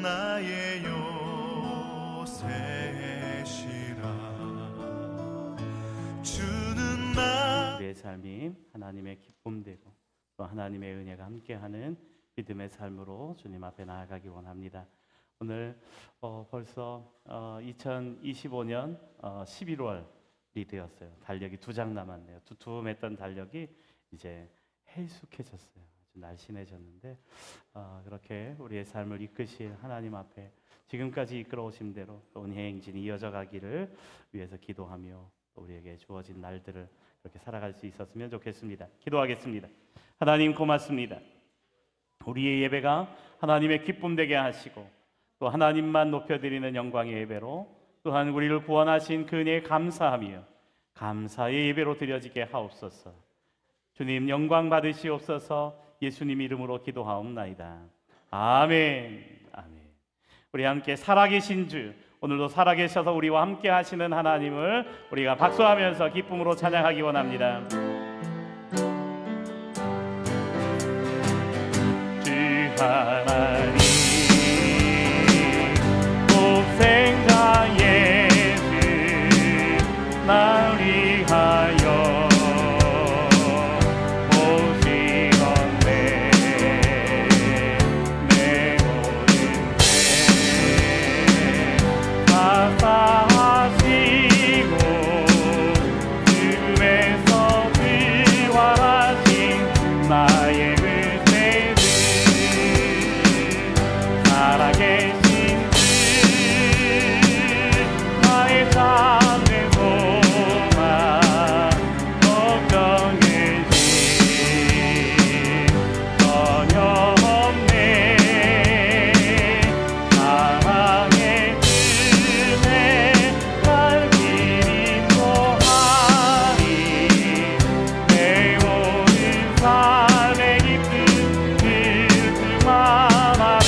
나의 요새시라. 주는 우리의 삶이 하나님의 기쁨되고 또 하나님의 은혜가 함께하는 믿음의 삶으로 주님 앞에 나아가기 원합니다. 오늘 벌써 2025년 11월이 되었어요. 달력이 2장 남았네요. 두툼했던 달력이 이제 해숙해졌어요. 아주 날씬해졌는데 그렇게 우리의 삶을 이끄실 하나님 앞에 지금까지 이끌어오신 대로 또 은혜의 행진이 이어져 가기를 위해서 기도하며 또 우리에게 주어진 날들을 그렇게 살아갈 수 있었으면 좋겠습니다. 기도하겠습니다. 하나님 고맙습니다. 우리의 예배가 하나님의 기쁨 되게 하시고 또 하나님만 높여드리는 영광의 예배로 또한 우리를 구원하신 그 은혜에 감사하며 감사의 예배로 드려지게 하옵소서. 주님 영광 받으시옵소서. 예수님 이름으로 기도하옵나이다. 아멘. 아멘. 우리 함께 살아계신 주, 오늘도 살아계셔서 우리와 함께 하시는 하나님을 우리가 박수하면서 기쁨으로 찬양하기 원합니다. 주 하나님 독생자 예수 날 위하여 오시건대 내 모든 죄 사사하시고 죽음에서 부활하신 나의 은혜를 살아계신 주 나의 삶의 소망 걱정의 심 전혀 없네. 사랑의 은혜 날 길이 인도하니 내 모든 삶의 기쁨 그만 하리.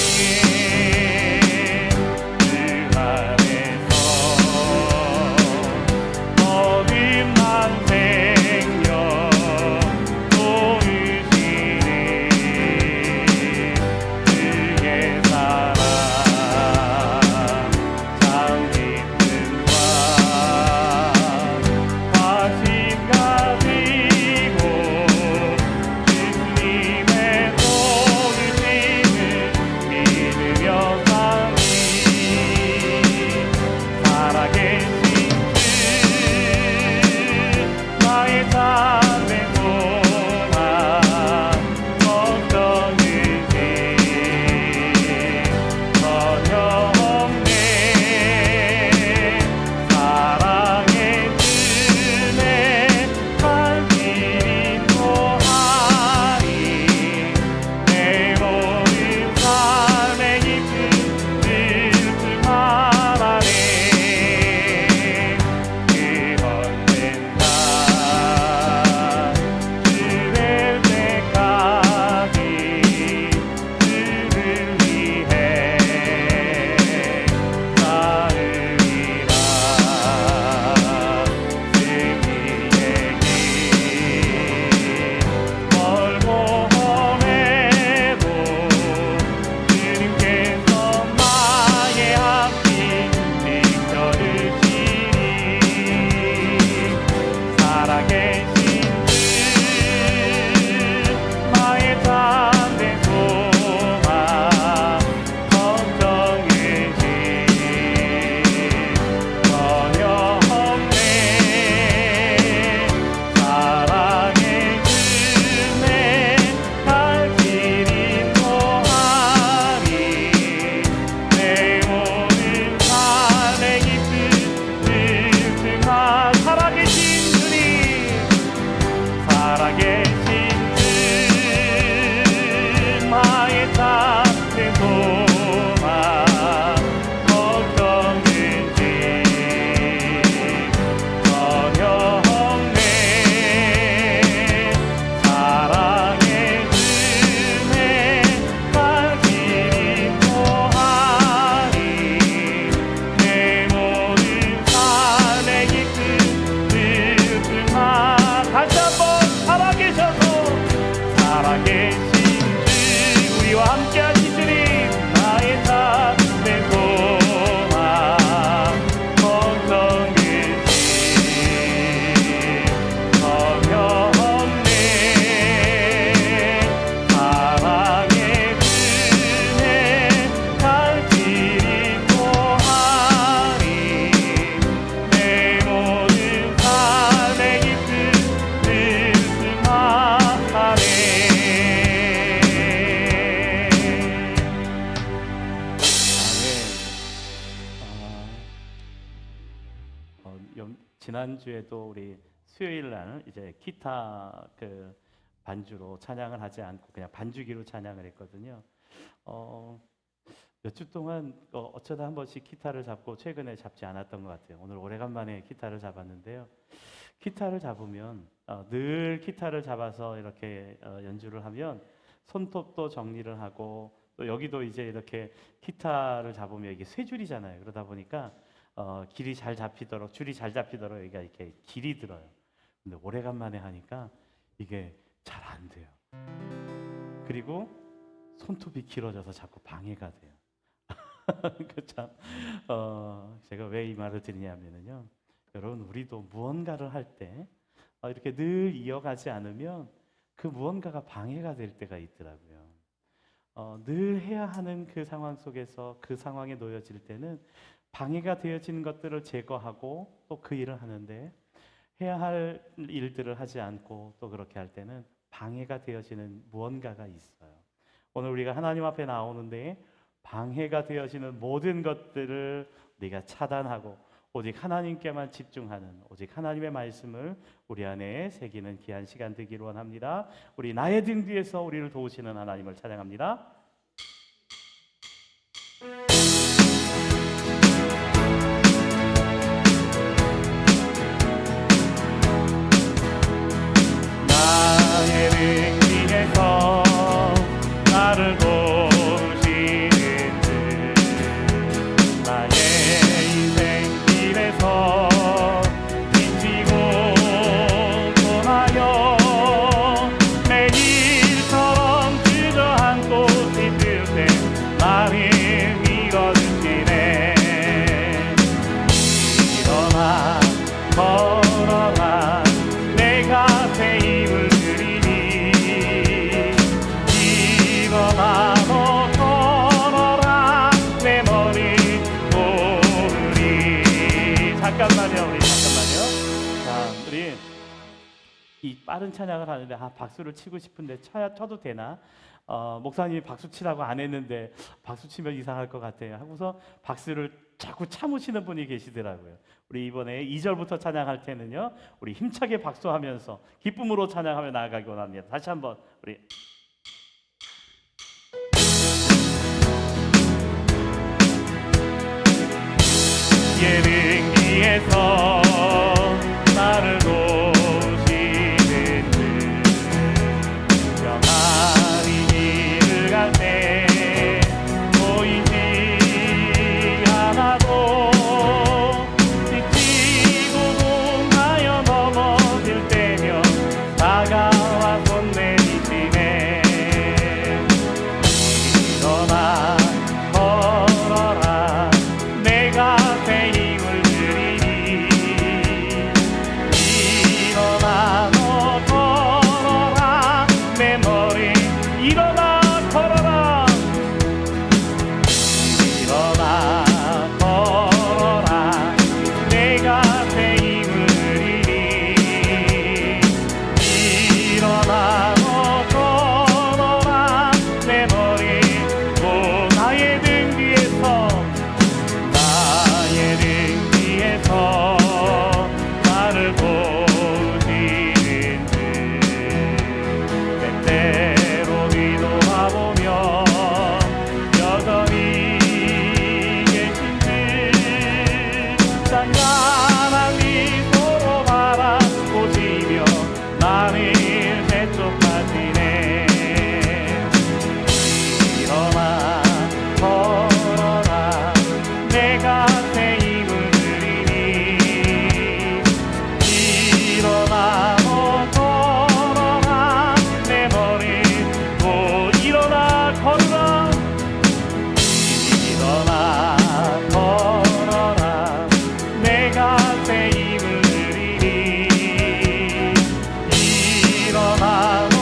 지난주에도 우리 수요일 날 이제 기타 그 반주로 찬양을 하지 않고 그냥 반주기로 찬양을 했거든요. 몇 주 동안 어쩌다 한 번씩 기타를 잡고 최근에 잡지 않았던 것 같아요. 오늘 오래간만에 기타를 잡았는데요. 기타를 잡으면 늘 기타를 잡아서 이렇게 연주를 하면 손톱도 정리를 하고 또 여기도 이제 이렇게 기타를 잡으면 이게 세 줄이잖아요. 그러다 보니까 길이 잘 잡히도록 줄이 잘 잡히도록 여기가 이렇게 길이 들어요. 근데 오래간만에 하니까 이게 잘 안 돼요. 그리고 손톱이 길어져서 자꾸 방해가 돼요. 참, 제가 왜 이 말을 드리냐면요, 여러분 우리도 무언가를 할 때 이렇게 늘 이어가지 않으면 그 무언가가 방해가 될 때가 있더라고요. 늘 해야 하는 그 상황 속에서 그 상황에 놓여질 때는 방해가 되어지는 것들을 제거하고 또 그 일을 하는데, 해야 할 일들을 하지 않고 또 그렇게 할 때는 방해가 되어지는 무언가가 있어요. 오늘 우리가 하나님 앞에 나오는데 방해가 되어지는 모든 것들을 우리가 차단하고 오직 하나님께만 집중하는, 오직 하나님의 말씀을 우리 안에 새기는 귀한 시간 되기를 원합니다. 우리 나의 등 뒤에서 우리를 도우시는 하나님을 찬양합니다. 나의 등 뒤에서 나를 도우시는 주, 나의 인생 길에서 비치고 떠나요. 매일처럼 주저앉고 있을 때 나를 밀어주시네. 일어나 걸어라, 내가 새 힘을 드리니. 일어나 너 걸어라, 내 머리 오르리. 잠깐만요. 자, 우리 이 빠른 찬양을 하는데 박수를 치고 싶은데 쳐도 되나? 목사님이 박수 치라고 안 했는데 박수 치면 이상할 것 같아요 하고서 박수를 자꾸 참으시는 분이 계시더라고요. 우리 이번에 2절부터 찬양할 때는요, 우리 힘차게 박수하면서 기쁨으로 찬양하며 나아가기 원합니다. 다시 한번 우리 예능 뒤에서 나를 도우시는 주, 평안히 길을 갈 때 보이지 않아도 지치고 공하여 넘어질 때면 다가와 손 내미시네. 일어나 걸어라, 내가 새 힘을 드리니. 일어나 너 걸어라, 내 머리. 일어나 걸어라, 일어나 걸어라, 내가 새 힘을 드리니. 일어나 너 걸어라, 내 머리. 오, 나의 등 뒤에서, 나의 등 뒤에서 나를 보시는 주, 때때로 뒤돌아보며 여전히 계신 주, 쌍간한 미소로 바라보시며 나를 재촉하시네. 일어나 걸어라, 내가 새 힘을 드리니. 일어나 너 걸어라, 내 머리. 또 일어나 걸어라, 일어나 걸어라, 내가 새 힘을 드리니. 일어나 너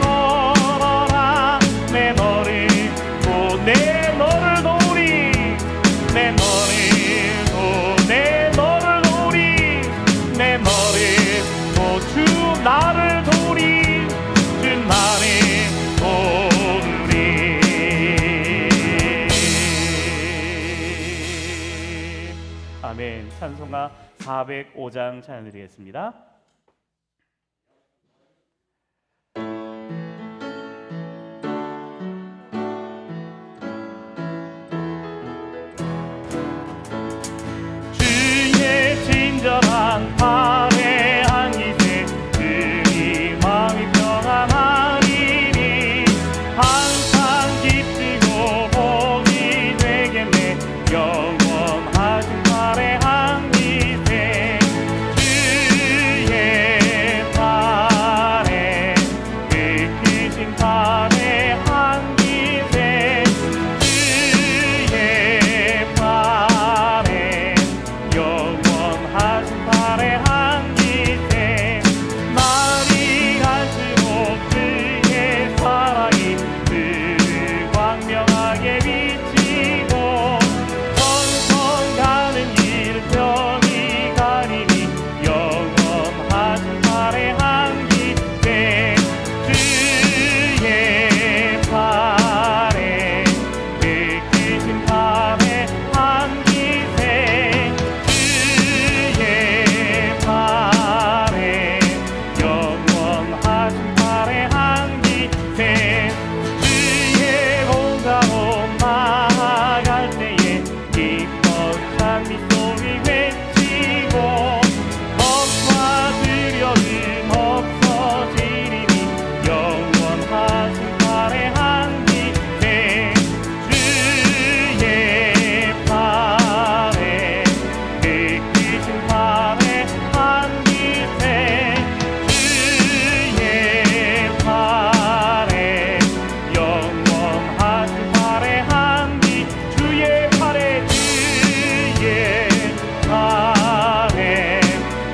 걸어라, 내 머리. 또 내 너를 도우리, 내 머리. 또 내 너를 도우리, 내 머리. 또 주 나를 도우리, 주 나를 도우리. 아멘. 찬송가 405장 찬양 드리겠습니다. 주의 친절한 발에 안기세 그리 마음이 평안하리니 항상 기쁘고 복이 되겠네 영원하신 발에 안기세 주의 발에 그 크신 발에 안기세 주의 발에 영원하신 발에 안기세 날이 갈수록 주의 사랑이 그 광명하게 비치고 성성 가는 길 병이 가리니 영원하신 발에 안기세 주의 발에 그 크신 발에 안기세 주의 발에 영원하신 발에 안기세 주의 공사로 나아갈 때에 기뻐 찬미 소리 외치고 법과 두려움 없어지리니 영원하신 발에 안기세 주의 발에 그 크신 발에 안기세 주의 발에 영원하신 발에 안기 주의 발에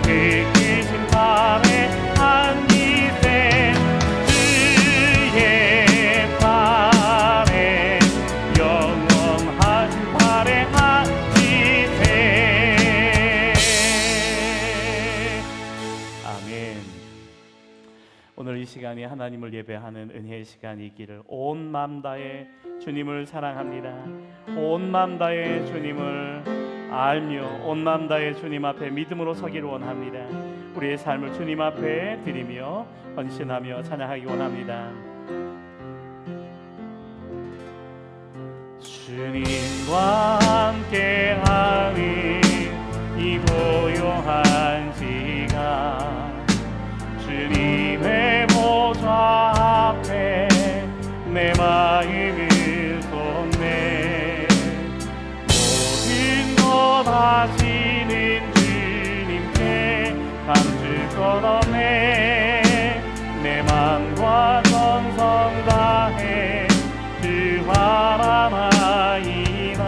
그 크신 발에 안기세 주의 발에 영원하신 발에 안기세 아멘. 오늘 이 시간이 하나님을 예배하는 은혜의 시간이 있기를 온 마음 다해 주님을 사랑합니다. 온 마음 다해 주님을 알며 온 마음 다해 주님 앞에 믿음으로 서기를 원합니다. 우리의 삶을 주님 앞에 드리며 헌신하며 찬양하기 원합니다. 주님과 함께하는 이 고요한 시간 주님의 보좌 앞에 내 마음을 쏟네 모든 것 하시는 주님께 감출 것 없네 내 맘과 전성 다해 주 바라나이다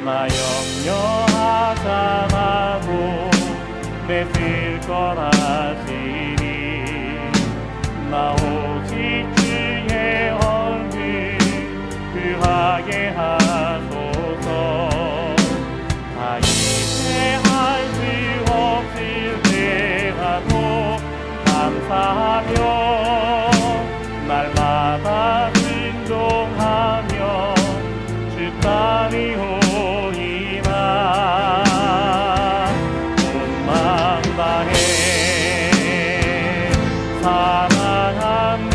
나 염려하잖아도 맺을 거라시니 나 오직 주의 얼굴 그하게 하소서 다 이제 할 수 없을 때라도 감사하며 날마다 순종하며 주 따르오이다 온 마음 다해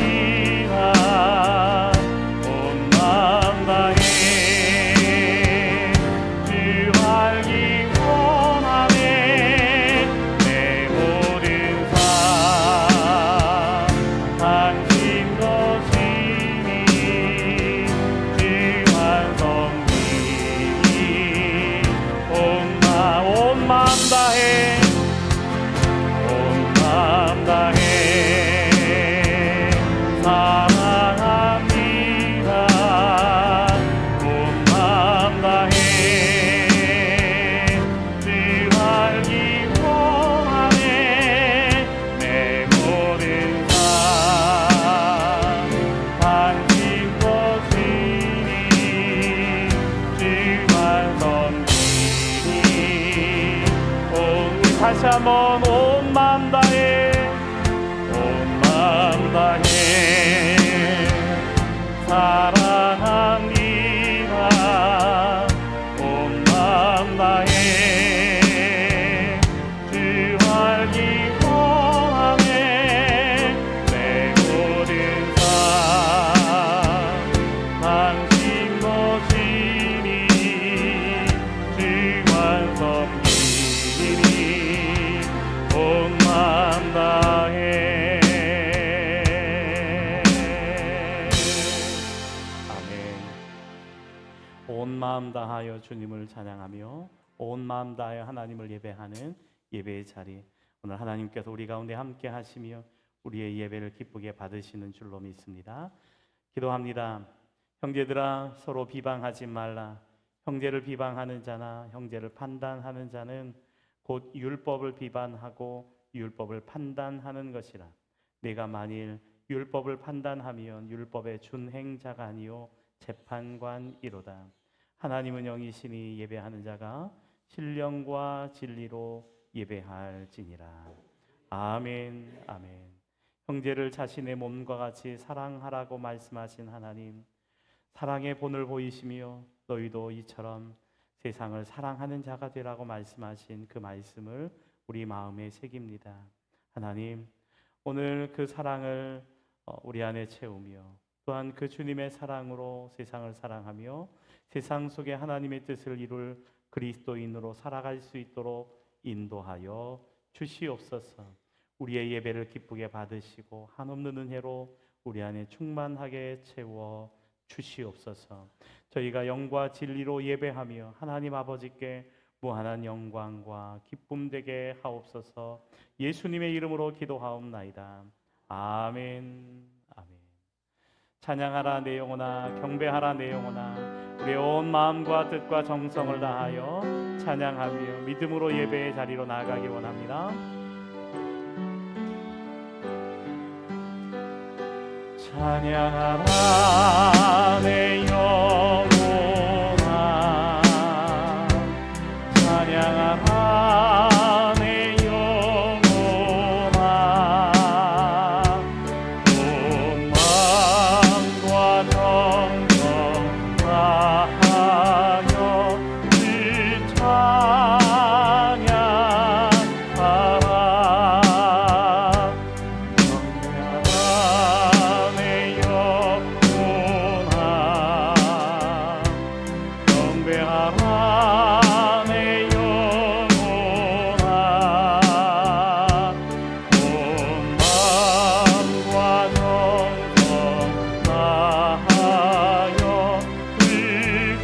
사랑합니다 온 마음 다해 주 알기 원하네 내 모든 삶 당신 것이니 주 완성되니 온 마음 다해 온 마음 다해 사랑합니다 온 마음 다해 주 알기 원하네 내 모든 삶 당신 것이니 주 완성되니 다시 한번 온 마음 다해 온 마음 다해 사랑합니다 온 마음 당신 모시니 주만 섬기니 온 마음 다해. 아멘. 온 마음 다하여 주님을 찬양하며 온 마음 다하여 하나님을 예배하는 예배의 자리, 오늘 하나님께서 우리 가운데 함께 하시며 우리의 예배를 기쁘게 받으시는 줄로 믿습니다. 기도합니다. 형제들아, 서로 비방하지 말라. 형제를 비방하는 자나 형제를 판단하는 자는 곧 율법을 비판하고 율법을 판단하는 것이라. 내가 만일 율법을 판단하면 율법의 준행자가 아니요 재판관이로다. 하나님은 영이시니 예배하는 자가 신령과 진리로 예배할지니라. 아멘. 아멘. 형제를 자신의 몸과 같이 사랑하라고 말씀하신 하나님, 사랑의 본을 보이시며 너희도 이처럼 세상을 사랑하는 자가 되라고 말씀하신 그 말씀을 우리 마음에 새깁니다. 하나님, 오늘 그 사랑을 우리 안에 채우며 또한 그 주님의 사랑으로 세상을 사랑하며 세상 속에 하나님의 뜻을 이룰 그리스도인으로 살아갈 수 있도록 인도하여 주시옵소서. 우리의 예배를 기쁘게 받으시고 한없는 은혜로 우리 안에 충만하게 채워 주시옵소서. 저희가 영과 진리로 예배하며 하나님 아버지께 무한한 영광과 기쁨 되게 하옵소서. 예수님의 이름으로 기도하옵나이다. 아멘. 아멘. 찬양하라 내 영혼아, 경배하라 내 영혼아, 우리의 온 마음과 뜻과 정성을 다하여 찬양하며 믿음으로 예배의 자리로 나아가기 원합니다. 찬양하라 내 영혼아, 찬양하라 내 영혼아, 온 마음과 정성 다하여 주 찬양하라. 경배하라 내 영혼아, 온 마음과 정성 다하여 경배하라.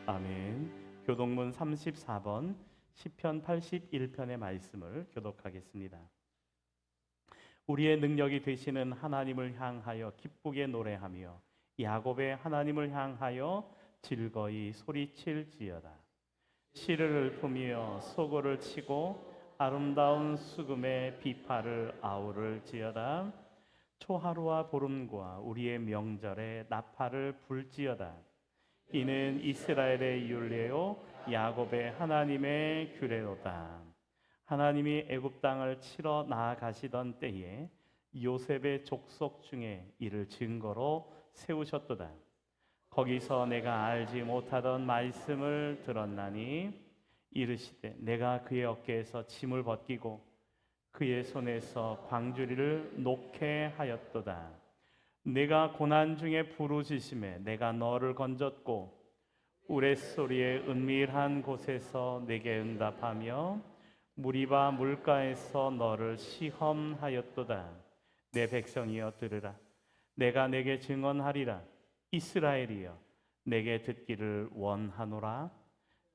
아멘. 교동문 34번 시편 81편의 말씀을 교독하겠습니다. 우리의 능력이 되시는 하나님을 향하여 기쁘게 노래하며 야곱의 하나님을 향하여 즐거이 소리칠지어다. 시를 읊으며 소고를 치고 아름다운 수금의 비파를 아우를지어다. 초하루와 보름과 우리의 명절에 나팔을 불지어다. 이는 이스라엘의 율례요 야곱의 하나님의 규례로다. 하나님이 애굽 땅을 치러 나아가시던 때에 요셉의 족속 중에 이를 증거로 세우셨도다. 거기서 내가 알지 못하던 말씀을 들었나니 이르시되 내가 그의 어깨에서 짐을 벗기고 그의 손에서 광주리를 놓게 하였도다. 내가 고난 중에 부르짖음에 내가 너를 건졌고 우레소리의 은밀한 곳에서 내게 응답하며 무리바 물가에서 너를 시험하였도다. 내 백성이여 들으라. 내가 내게 증언하리라. 이스라엘이여 내게 듣기를 원하노라.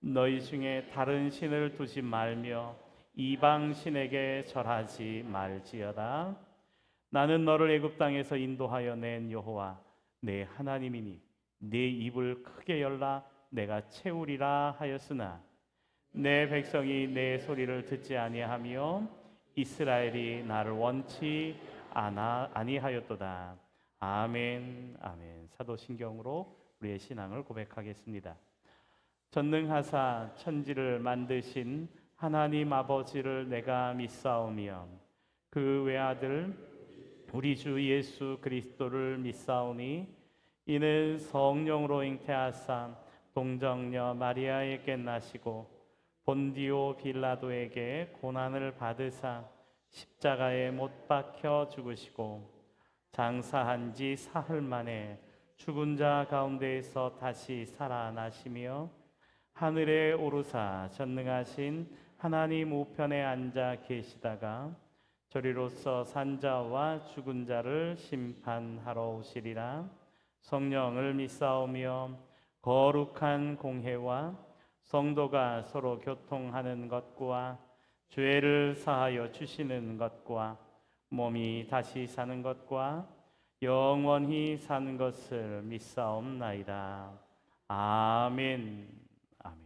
너희 중에 다른 신을 두지 말며 이방 신에게 절하지 말지어다. 나는 너를 애굽 땅에서 인도하여 낸 여호와 내 하나님이니 네 입을 크게 열라 내가 채우리라 하였으나 내 백성이 내 소리를 듣지 아니하며 이스라엘이 나를 원치 아니하였도다. 아멘. 아멘. 사도신경으로 우리의 신앙을 고백하겠습니다. 전능하사 천지를 만드신 하나님 아버지를 내가 믿사오며 그 외아들 우리 주 예수 그리스도를 믿사오니 이는 성령으로 잉태하사 동정녀 마리아에게 나시고 본디오 빌라도에게 고난을 받으사 십자가에 못 박혀 죽으시고 장사한 지 사흘 만에 죽은 자 가운데에서 다시 살아나시며 하늘에 오르사 전능하신 하나님 우편에 앉아 계시다가 저리로서 산자와 죽은 자를 심판하러 오시리라. 성령을 믿사오며 거룩한 공회와 성도가 서로 교통하는 것과 죄를 사하여 주시는 것과 몸이 다시 사는 것과 영원히 사는 것을 믿사옵나이다. 아멘. 아멘.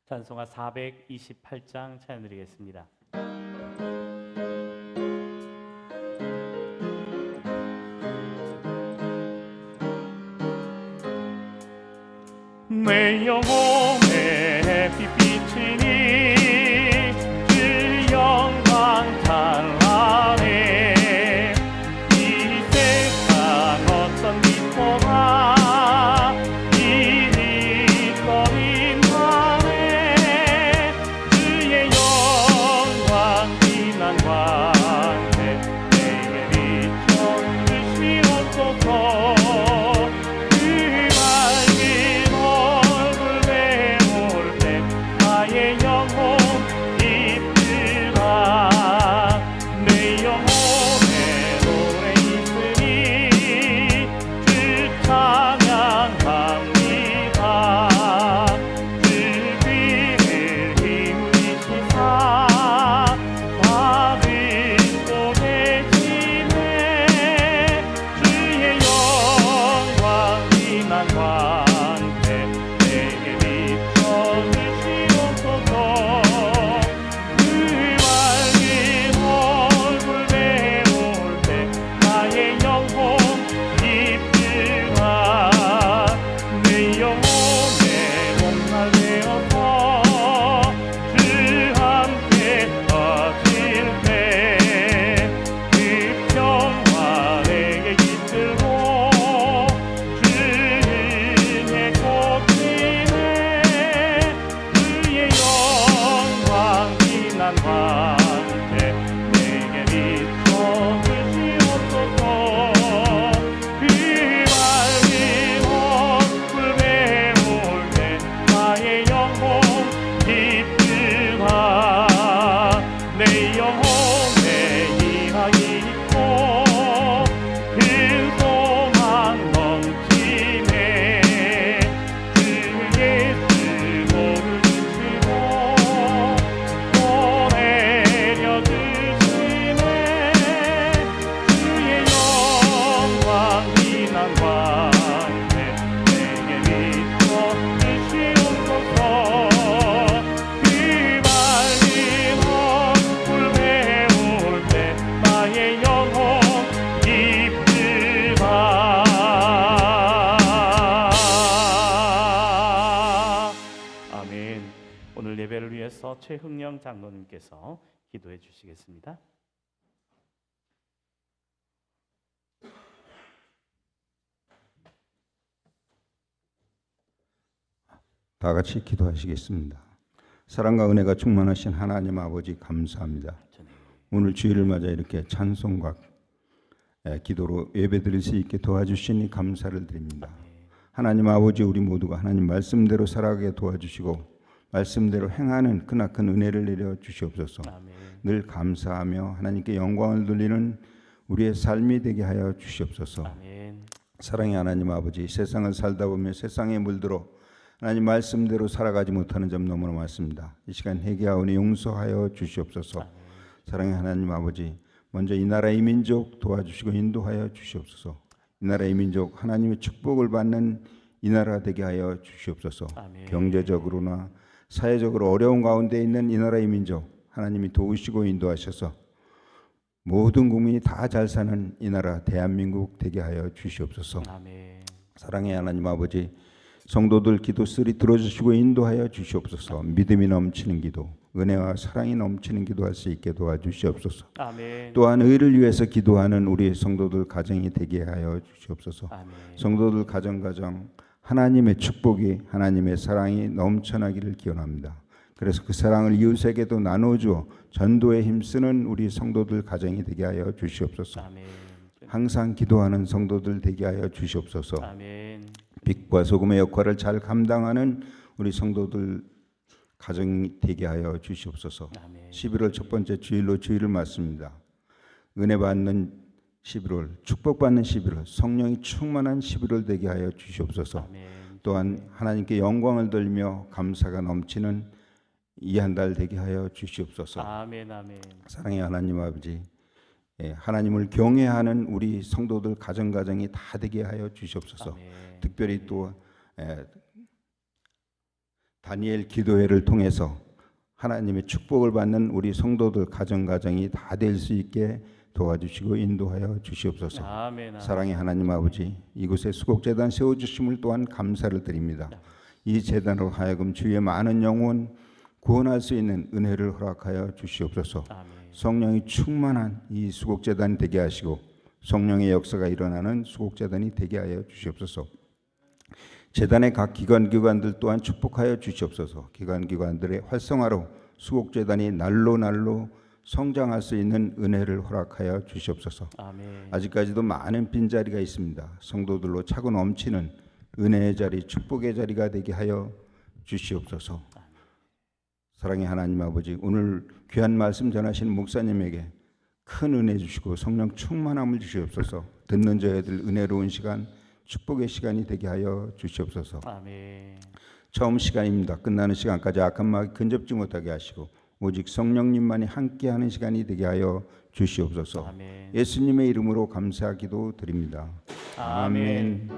찬송가 428장 찬양드리겠습니다. 내 영혼에 빛비치니 그 영광 찬란해. 이 세상 어떤 기포가 이리 꺼린다네. 그의 영광 빛난 광대 내게 비춰주시옵소서. 최흥영 장로님께서 기도해 주시겠습니다. 다 같이 기도하시겠습니다. 사랑과 은혜가 충만하신 하나님 아버지 감사합니다. 오늘 주일을 맞아 이렇게 찬송과 기도로 예배드릴 수 있게 도와주시니 감사를 드립니다. 하나님 아버지, 우리 모두가 하나님 말씀대로 살아가게 도와주시고 말씀대로 행하는 크나큰 은혜를 내려 주시옵소서. 아멘. 늘 감사하며 하나님께 영광을 돌리는 우리의 삶이 되게 하여 주시옵소서. 아멘. 사랑의 하나님 아버지, 세상을 살다 보면 세상에 물들어 하나님 말씀대로 살아가지 못하는 점 너무나 많습니다. 이 시간 회개하오니 용서하여 주시옵소서. 아멘. 사랑의 하나님 아버지, 먼저 이 나라 이 민족 도와주시고 인도하여 주시옵소서. 이 나라 이 민족 하나님의 축복을 받는 이 나라 되게 하여 주시옵소서. 아멘. 경제적으로나 사회적으로 어려운 가운데 있는 이 나라의 민족 하나님이 도우시고 인도하셔서 모든 국민이 다 잘 사는 이 나라 대한민국 되게 하여 주시옵소서. 아멘. 사랑의 하나님 아버지, 성도들 기도 쓰리 들어주시고 인도하여 주시옵소서. 믿음이 넘치는 기도, 은혜와 사랑이 넘치는 기도할 수 있게 도와주시옵소서. 아멘. 또한 의를 위해서 기도하는 우리 성도들 가정이 되게 하여 주시옵소서. 아멘. 성도들 가정 하나님의 축복이, 하나님의 사랑이 넘쳐나기를 기원합니다. 그래서 그 사랑을 이웃에게도 나눠주어 전도에 힘쓰는 우리 성도들 가정이 되게 하여 주시옵소서. 아멘. 항상 기도하는 성도들 되게 하여 주시옵소서. 아멘. 빛과 소금의 역할을 잘 감당하는 우리 성도들 가정이 되게 하여 주시옵소서. 아멘. 11월 첫 번째 주일로 주일을 맞습니다. 은혜 받는 11월, 축복받는 11월, 성령이 충만한 11월 되게 하여 주시옵소서. 아멘. 또한 하나님께 영광을 돌리며 감사가 넘치는 이 한 달 되게 하여 주시옵소서. 아멘. 아멘. 사랑의 하나님 아버지, 하나님을 경외하는 우리 성도들 가정이 다 되게 하여 주시옵소서. 아멘. 특별히 또 다니엘 기도회를 통해서 하나님의 축복을 받는 우리 성도들 가정이 다 될 수 있게 도와주시고 인도하여 주시옵소서. 아멘. 아멘. 사랑의 하나님 아버지, 이곳에 수곡재단 세워주심을 또한 감사를 드립니다. 이 재단으로 하여금 주위의 많은 영혼 구원할 수 있는 은혜를 허락하여 주시옵소서. 아멘. 성령이 충만한 이 수곡재단이 되게 하시고 성령의 역사가 일어나는 수곡재단이 되게 하여 주시옵소서. 재단의 각 기관들 또한 축복하여 주시옵소서. 기관들의 활성화로 수곡재단이 날로 성장할 수 있는 은혜를 허락하여 주시옵소서. 아멘. 아직까지도 많은 빈자리가 있습니다. 성도들로 차고 넘치는 은혜의 자리, 축복의 자리가 되게 하여 주시옵소서. 사랑의 하나님 아버지, 오늘 귀한 말씀 전하신 목사님에게 큰 은혜 주시고 성령 충만함을 주시옵소서. 듣는 저희들 은혜로운 시간, 축복의 시간이 되게 하여 주시옵소서. 아멘. 처음 시간입니다. 끝나는 시간까지 악한 마귀 근접지 못하게 하시고 오직 성령님만이 함께하는 시간이 되게 하여 주시옵소서. 아멘. 예수님의 이름으로 감사기도 드립니다. 아멘.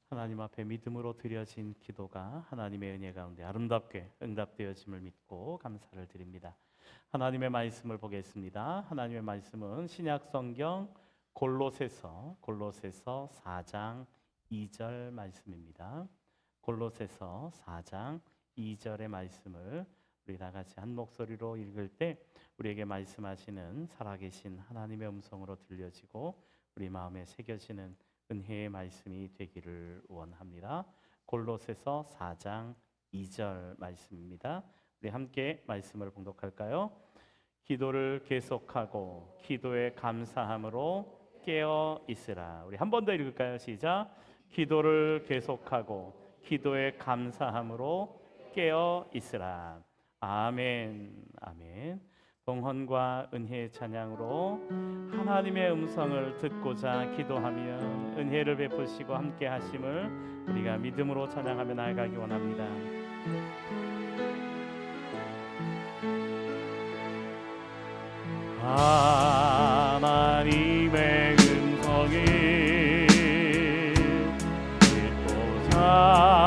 하나님 앞에 믿음으로 드려진 기도가 하나님의 은혜 가운데 아름답게 응답되어짐을 믿고 감사를 드립니다. 하나님의 말씀을 보겠습니다. 하나님의 말씀은 신약 성경 골로새서 4장 2절 말씀입니다. 골로새서 4장 2절의 말씀을 우리 다 같이 한 목소리로 읽을 때 우리에게 말씀하시는 살아계신 하나님의 음성으로 들려지고 우리 마음에 새겨지는 은혜의 말씀이 되기를 원합니다. 골로새서 4장 2절 말씀입니다. 우리 함께 말씀을 봉독할까요? 기도를 계속하고 기도에 감사함으로 깨어 있으라. 우리 한 번 더 읽을까요? 시작. 기도를 계속하고 기도에 감사함으로 깨어 있으라. 아멘. 아멘. 동헌과 은혜의 찬양으로 하나님의 음성을 듣고자 기도하면 은혜를 베푸시고 함께 하심을 우리가 믿음으로 찬양하며 나아가기 원합니다. 하나님의 음성을 듣고자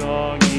엉덩이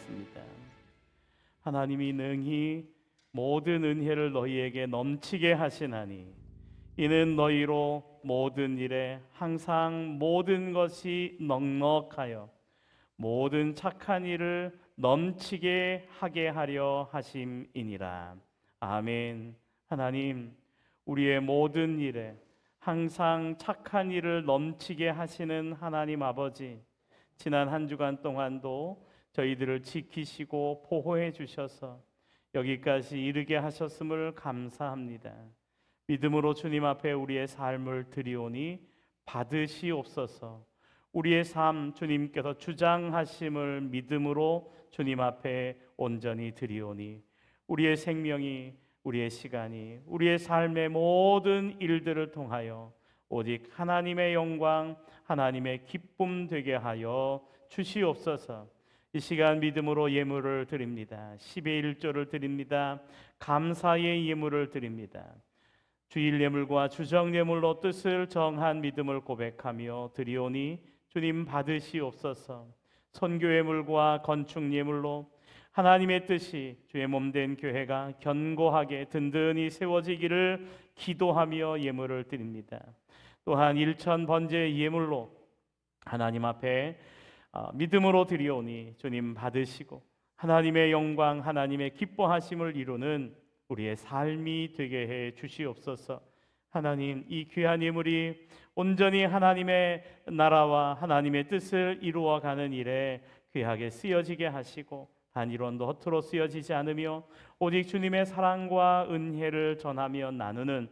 기도하겠습니다. 하나님이 능히 모든 은혜를 너희에게 넘치게 하시나니 이는 너희로 모든 일에 항상 모든 것이 넉넉하여 모든 착한 일을 넘치게 하게 하려 하심이니라. 아멘. 하나님, 우리의 모든 일에 항상 착한 일을 넘치게 하시는 하나님 아버지, 지난 한 주간 동안도 저희들을 지키시고 보호해 주셔서 여기까지 이르게 하셨음을 감사합니다. 믿음으로 주님 앞에 우리의 삶을 드리오니 받으시옵소서. 우리의 삶 주님께서 주장하심을 믿음으로 주님 앞에 온전히 드리오니 우리의 생명이, 우리의 시간이, 우리의 삶의 모든 일들을 통하여 오직 하나님의 영광, 하나님의 기쁨 되게 하여 주시옵소서. 이 시간 믿음으로 예물을 드립니다. 10의 1조를 드립니다. 감사의 예물을 드립니다. 주일 예물과 주정 예물로 뜻을 정한 믿음을 고백하며 드리오니 주님 받으시옵소서. 선교 예물과 건축 예물로 하나님의 뜻이 주의 몸된 교회가 견고하게 든든히 세워지기를 기도하며 예물을 드립니다. 또한 일천 번제 예물로 하나님 앞에 믿음으로 드리오니 주님 받으시고 하나님의 영광, 하나님의 기뻐하심을 이루는 우리의 삶이 되게 해 주시옵소서. 하나님, 이 귀한 예물이 온전히 하나님의 나라와 하나님의 뜻을 이루어가는 일에 귀하게 쓰여지게 하시고 단 1원도 허투루 쓰여지지 않으며 오직 주님의 사랑과 은혜를 전하며 나누는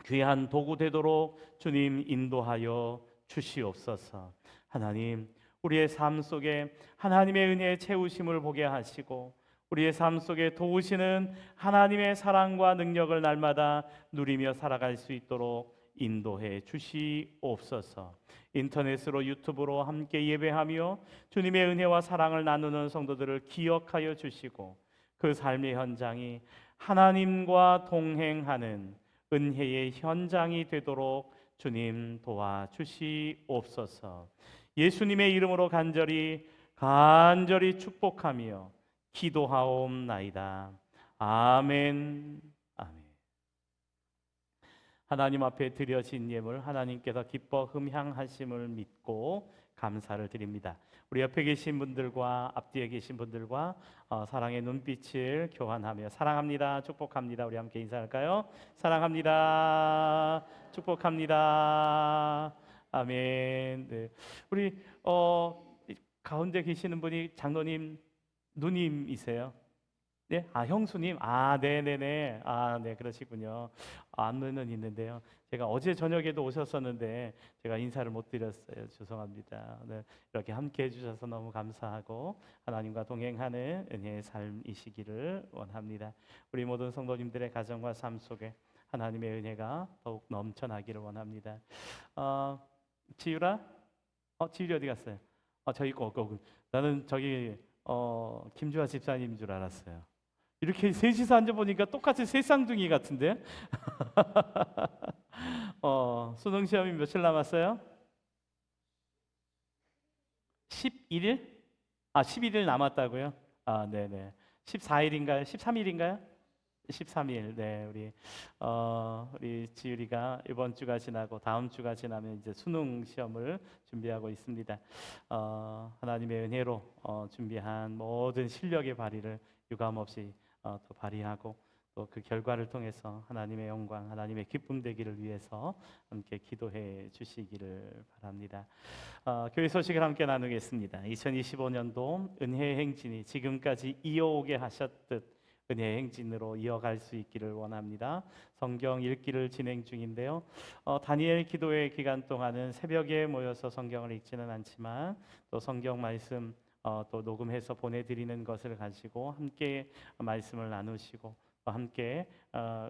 귀한 도구 되도록 주님 인도하여 주시옵소서. 하나님, 우리의 삶 속에 하나님의 은혜의 채우심을 보게 하시고 우리의 삶 속에 도우시는 하나님의 사랑과 능력을 날마다 누리며 살아갈 수 있도록 인도해 주시옵소서. 인터넷으로 유튜브로 함께 예배하며 주님의 은혜와 사랑을 나누는 성도들을 기억하여 주시고 그 삶의 현장이 하나님과 동행하는 은혜의 현장이 되도록 주님 도와주시옵소서. 예수님의 이름으로 간절히 축복하며 기도하옵나이다. 아멘. 아멘. 하나님 앞에 드려진 예물 하나님께서 기뻐 흠향하심을 믿고 감사를 드립니다. 우리 옆에 계신 분들과 앞뒤에 계신 분들과 사랑의 눈빛을 교환하며 사랑합니다, 축복합니다. 우리 함께 인사할까요? 사랑합니다, 축복합니다. 아멘. 네. 우리 가운데 계시는 분이 장로님 누님이세요? 네? 형수님? 네네네. 네, 그러시군요. 안면은 있는데요. 제가 어제 저녁에도 오셨었는데 제가 인사를 못 드렸어요. 죄송합니다. 네, 이렇게 함께 해주셔서 너무 감사하고 하나님과 동행하는 은혜의 삶이시기를 원합니다. 우리 모든 성도님들의 가정과 삶 속에 하나님의 은혜가 더욱 넘쳐나기를 원합니다. 지율아? 지율이 어디 갔어요? 저기 있고. 나는 저기 김주아 집사님인 줄 알았어요. 이렇게 셋이서 앉아보니까 똑같이 세 쌍둥이 같은데? 수능 시험이 며칠 남았어요? 11일? 11일 남았다고요? 네네. 14일인가요? 13일인가요? 13일. 네, 우리 지율이가 이번 주가 지나고 다음 주가 지나면 이제 수능 시험을 준비하고 있습니다. 하나님의 은혜로 준비한 모든 실력의 발휘를 유감없이 또 발휘하고 또 그 결과를 통해서 하나님의 영광, 하나님의 기쁨 되기를 위해서 함께 기도해 주시기를 바랍니다. 교회 소식을 함께 나누겠습니다. 2025년도 은혜의 행진이 지금까지 이어오게 하셨듯 은혜의 행진으로 이어갈 수 있기를 원합니다. 성경 읽기를 진행 중인데요. 다니엘 기도회 기간 동안은 새벽에 모여서 성경을 읽지는 않지만 또 성경 말씀 또 녹음해서 보내드리는 것을 가지고 함께 말씀을 나누시고 또 함께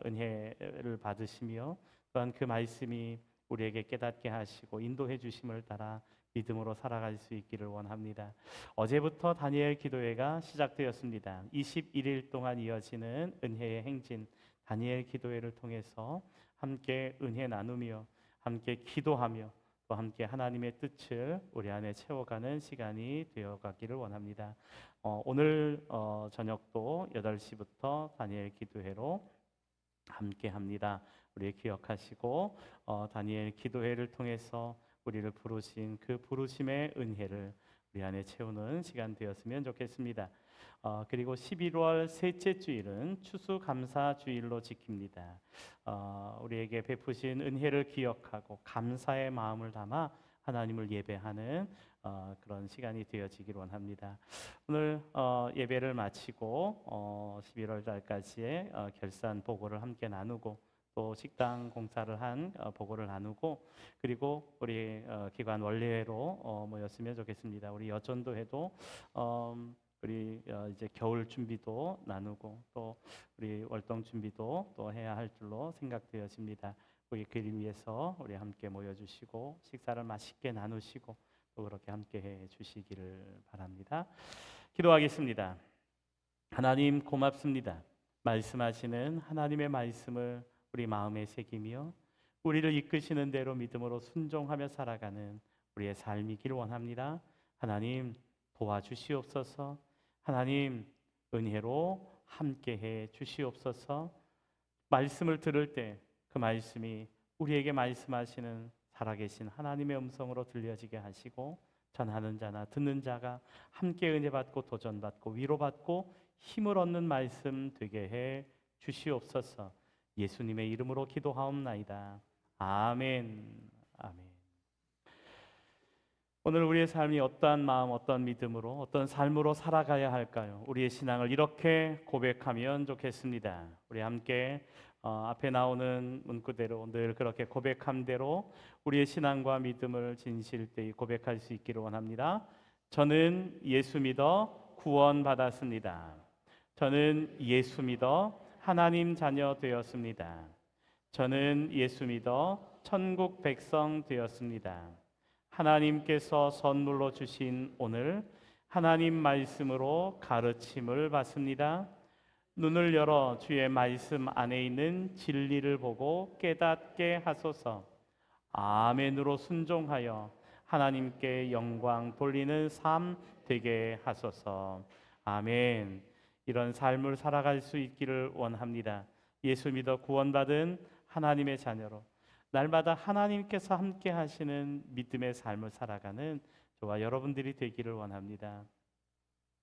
은혜를 받으시며 또한 그 말씀이 우리에게 깨닫게 하시고 인도해 주심을 따라 믿음으로 살아갈 수 있기를 원합니다. 어제부터 다니엘 기도회가 시작되었습니다. 21일 동안 이어지는 은혜의 행진 다니엘 기도회를 통해서 함께 은혜 나누며 함께 기도하며 또 함께 하나님의 뜻을 우리 안에 채워가는 시간이 되어가기를 원합니다. 오늘 저녁도 8시부터 다니엘 기도회로 함께 합니다. 우리 기억하시고 다니엘 기도회를 통해서 우리를 부르신 그 부르심의 은혜를 우리 안에 채우는 시간 되었으면 좋겠습니다. 그리고 11월 셋째 주일은 추수감사 주일로 지킵니다. 우리에게 베푸신 은혜를 기억하고 감사의 마음을 담아 하나님을 예배하는 그런 시간이 되어지길 원합니다. 오늘 예배를 마치고 11월 달까지의 결산 보고를 함께 나누고 또 식당 공사를 한 보고를 나누고 그리고 우리 기관 원례회로 모였으면 좋겠습니다. 우리 여전도회도 우리 이제 겨울 준비도 나누고 또 우리 월동 준비도 또 해야 할 줄로 생각되어집니다. 우리 그를 위해서 우리 함께 모여주시고 식사를 맛있게 나누시고 또 그렇게 함께 해 주시기를 바랍니다. 기도하겠습니다. 하나님 고맙습니다. 말씀하시는 하나님의 말씀을 우리 마음에 새기며 우리를 이끄시는 대로 믿음으로 순종하며 살아가는 우리의 삶이길 원합니다. 하나님 도와주시옵소서. 하나님 은혜로 함께해 주시옵소서. 말씀을 들을 때 그 말씀이 우리에게 말씀하시는 살아계신 하나님의 음성으로 들려지게 하시고 전하는 자나 듣는 자가 함께 은혜 받고 도전 받고 위로 받고 힘을 얻는 말씀 되게 해 주시옵소서. 예수님의 이름으로 기도하옵나이다. 아멘. 아멘. 오늘 우리의 삶이 어떠한 마음, 어떤 믿음으로, 어떤 삶으로 살아가야 할까요? 우리의 신앙을 이렇게 고백하면 좋겠습니다. 우리 함께 앞에 나오는 문구대로 늘 그렇게 고백한 대로 우리의 신앙과 믿음을 진실되이 고백할 수 있기를 원합니다. 저는 예수 믿어 구원받았습니다. 저는 예수 믿어 하나님 자녀 되었습니다. 저는 예수 믿어 천국 백성 되었습니다. 하나님께서 선물로 주신 오늘 하나님 말씀으로 가르침을 받습니다. 눈을 열어 주의 말씀 안에 있는 진리를 보고 깨닫게 하소서. 아멘으로 순종하여 하나님께 영광 돌리는 삶 되게 하소서. 아멘. 이런 삶을 살아갈 수 있기를 원합니다. 예수 믿어 구원받은 하나님의 자녀로 날마다 하나님께서 함께 하시는 믿음의 삶을 살아가는 저와 여러분들이 되기를 원합니다.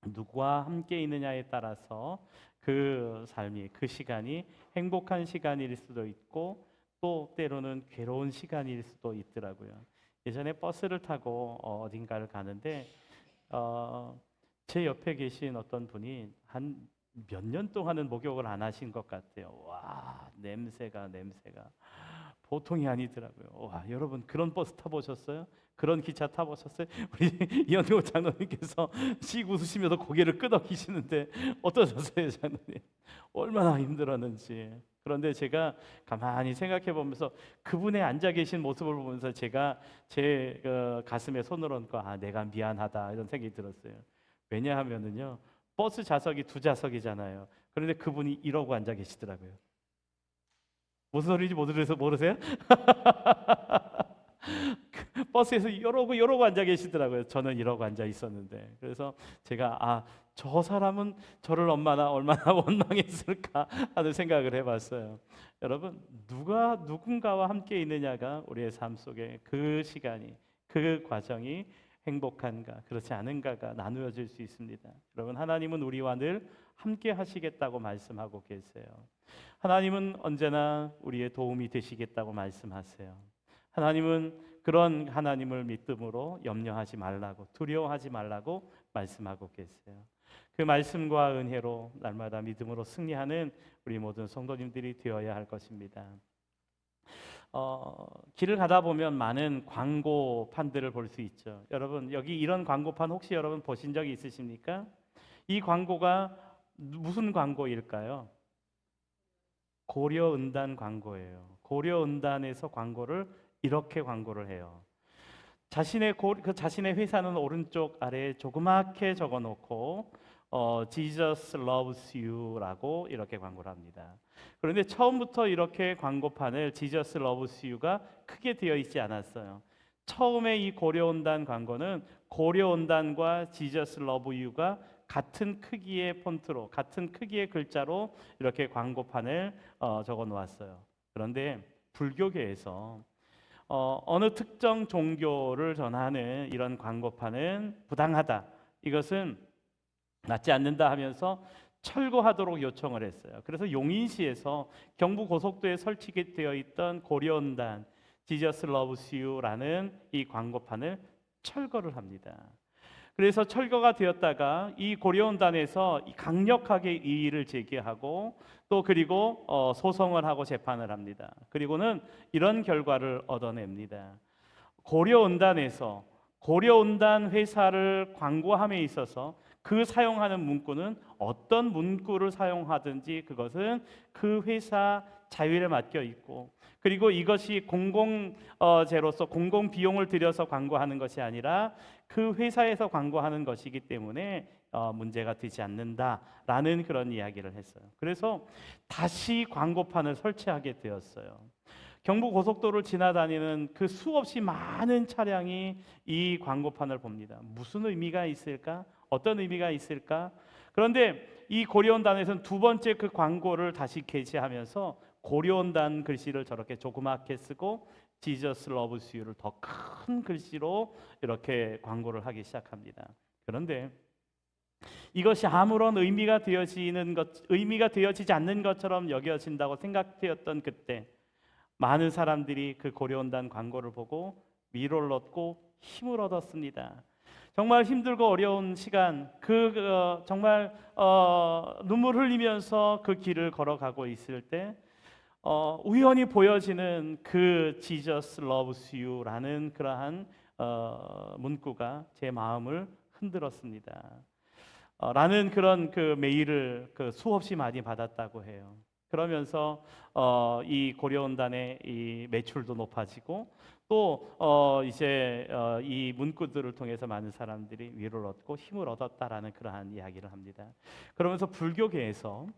누구와 함께 있느냐에 따라서 그 삶이, 그 시간이 행복한 시간일 수도 있고 또 때로는 괴로운 시간일 수도 있더라고요. 예전에 버스를 타고 어딘가를 가는데 제 옆에 계신 어떤 분이 한 몇 년 동안은 목욕을 안 하신 것 같아요. 와, 냄새가 보통이 아니더라고요. 와, 여러분 그런 버스 타보셨어요? 그런 기차 타보셨어요? 우리 이현호 장로님께서 씩 웃으시면서 고개를 끄덕이시는데 어떠셨어요, 장로님? 얼마나 힘들었는지. 그런데 제가 가만히 생각해 보면서 그분의 앉아 계신 모습을 보면서 제가 제 가슴에 손을 얹고 내가 미안하다 이런 생각이 들었어요. 왜냐하면은요 버스 좌석이 2좌석이잖아요. 그런데 그분이 이러고 앉아 계시더라고요. 무슨 소리인지 모르세요? 버스에서 이러고 앉아 계시더라고요. 저는 이러고 앉아 있었는데. 그래서 제가 저 사람은 저를 얼마나 원망했을까 하는 생각을 해봤어요. 여러분 누군가와 함께 있느냐가 우리의 삶 속에 그 시간이, 그 과정이 행복한가 그렇지 않은가가 나누어질 수 있습니다. 여러분 하나님은 우리와 늘 함께 하시겠다고 말씀하고 계세요. 하나님은 언제나 우리의 도움이 되시겠다고 말씀하세요. 하나님은 그런 하나님을 믿음으로 염려하지 말라고, 두려워하지 말라고 말씀하고 계세요. 그 말씀과 은혜로 날마다 믿음으로 승리하는 우리 모든 성도님들이 되어야 할 것입니다. 길을 가다 보면 많은 광고판들을 볼 수 있죠. 여러분 여기 이런 광고판 혹시 여러분 보신 적이 있으십니까? 이 광고가 무슨 광고일까요? 고려은단 광고예요. 고려은단에서 광고를 이렇게 광고를 해요. 자신의 회사는 오른쪽 아래에 조그맣게 적어놓고 Jesus loves you라고 이렇게 광고를 합니다. 그런데 처음부터 이렇게 광고판을 Jesus loves you가 크게 되어 있지 않았어요. 처음에 이 고려온단 광고는 고려온단과 지저스 러브 유가 같은 크기의 폰트로, 같은 크기의 글자로 이렇게 광고판을 적어 놓았어요. 그런데 불교계에서 어느 특정 종교를 전하는 이런 광고판은 부당하다, 이것은 맞지 않는다 하면서 철거하도록 요청을 했어요. 그래서 용인시에서 경부고속도에 설치되어 있던 고려온단 지저스 러브스 유라는 이 광고판을 철거를 합니다. 그래서 철거가 되었다가 이 고려온단에서 강력하게 이의를 제기하고 또 그리고 소송을 하고 재판을 합니다. 그리고는 이런 결과를 얻어냅니다. 고려온단에서 고려온단 회사를 광고함에 있어서 그 사용하는 문구는 어떤 문구를 사용하든지 그것은 그 회사 자율에 맡겨 있고, 그리고 이것이 공공재로서 공공 비용을 들여서 광고하는 것이 아니라 그 회사에서 광고하는 것이기 때문에 문제가 되지 않는다라는 그런 이야기를 했어요. 그래서 다시 광고판을 설치하게 되었어요. 경부고속도로를 지나다니는 그 수없이 많은 차량이 이 광고판을 봅니다. 무슨 의미가 있을까? 어떤 의미가 있을까? 그런데 이 고려온단에서는 두 번째 그 광고를 다시 게시하면서 고려온단 글씨를 저렇게 조그맣게 쓰고 지저스 러브스 유를 더 큰 글씨로 이렇게 광고를 하기 시작합니다. 그런데 이것이 아무런 의미가 되어지지 않는 것처럼 여겨진다고 생각되었던 그때 많은 사람들이 그 고려온단 광고를 보고 위로를 얻고 힘을 얻었습니다. 정말 힘들고 어려운 시간, 정말 눈물 흘리면서 그 길을 걸어가고 있을 때 우연히 보여지는 그 Jesus loves you라는 그러한 문구가 제 마음을 흔들었습니다. 라는 그런 그 메일을 수없이 많이 받았다고 해요. 그러면서 이 고려온단의 이 매출도 높아지고 또 이제 이 문구들을 통해서 많은 사람들이 위로를 얻고 힘을 얻었다라는 그러한 이야기를 합니다. 그러면서 불교계에서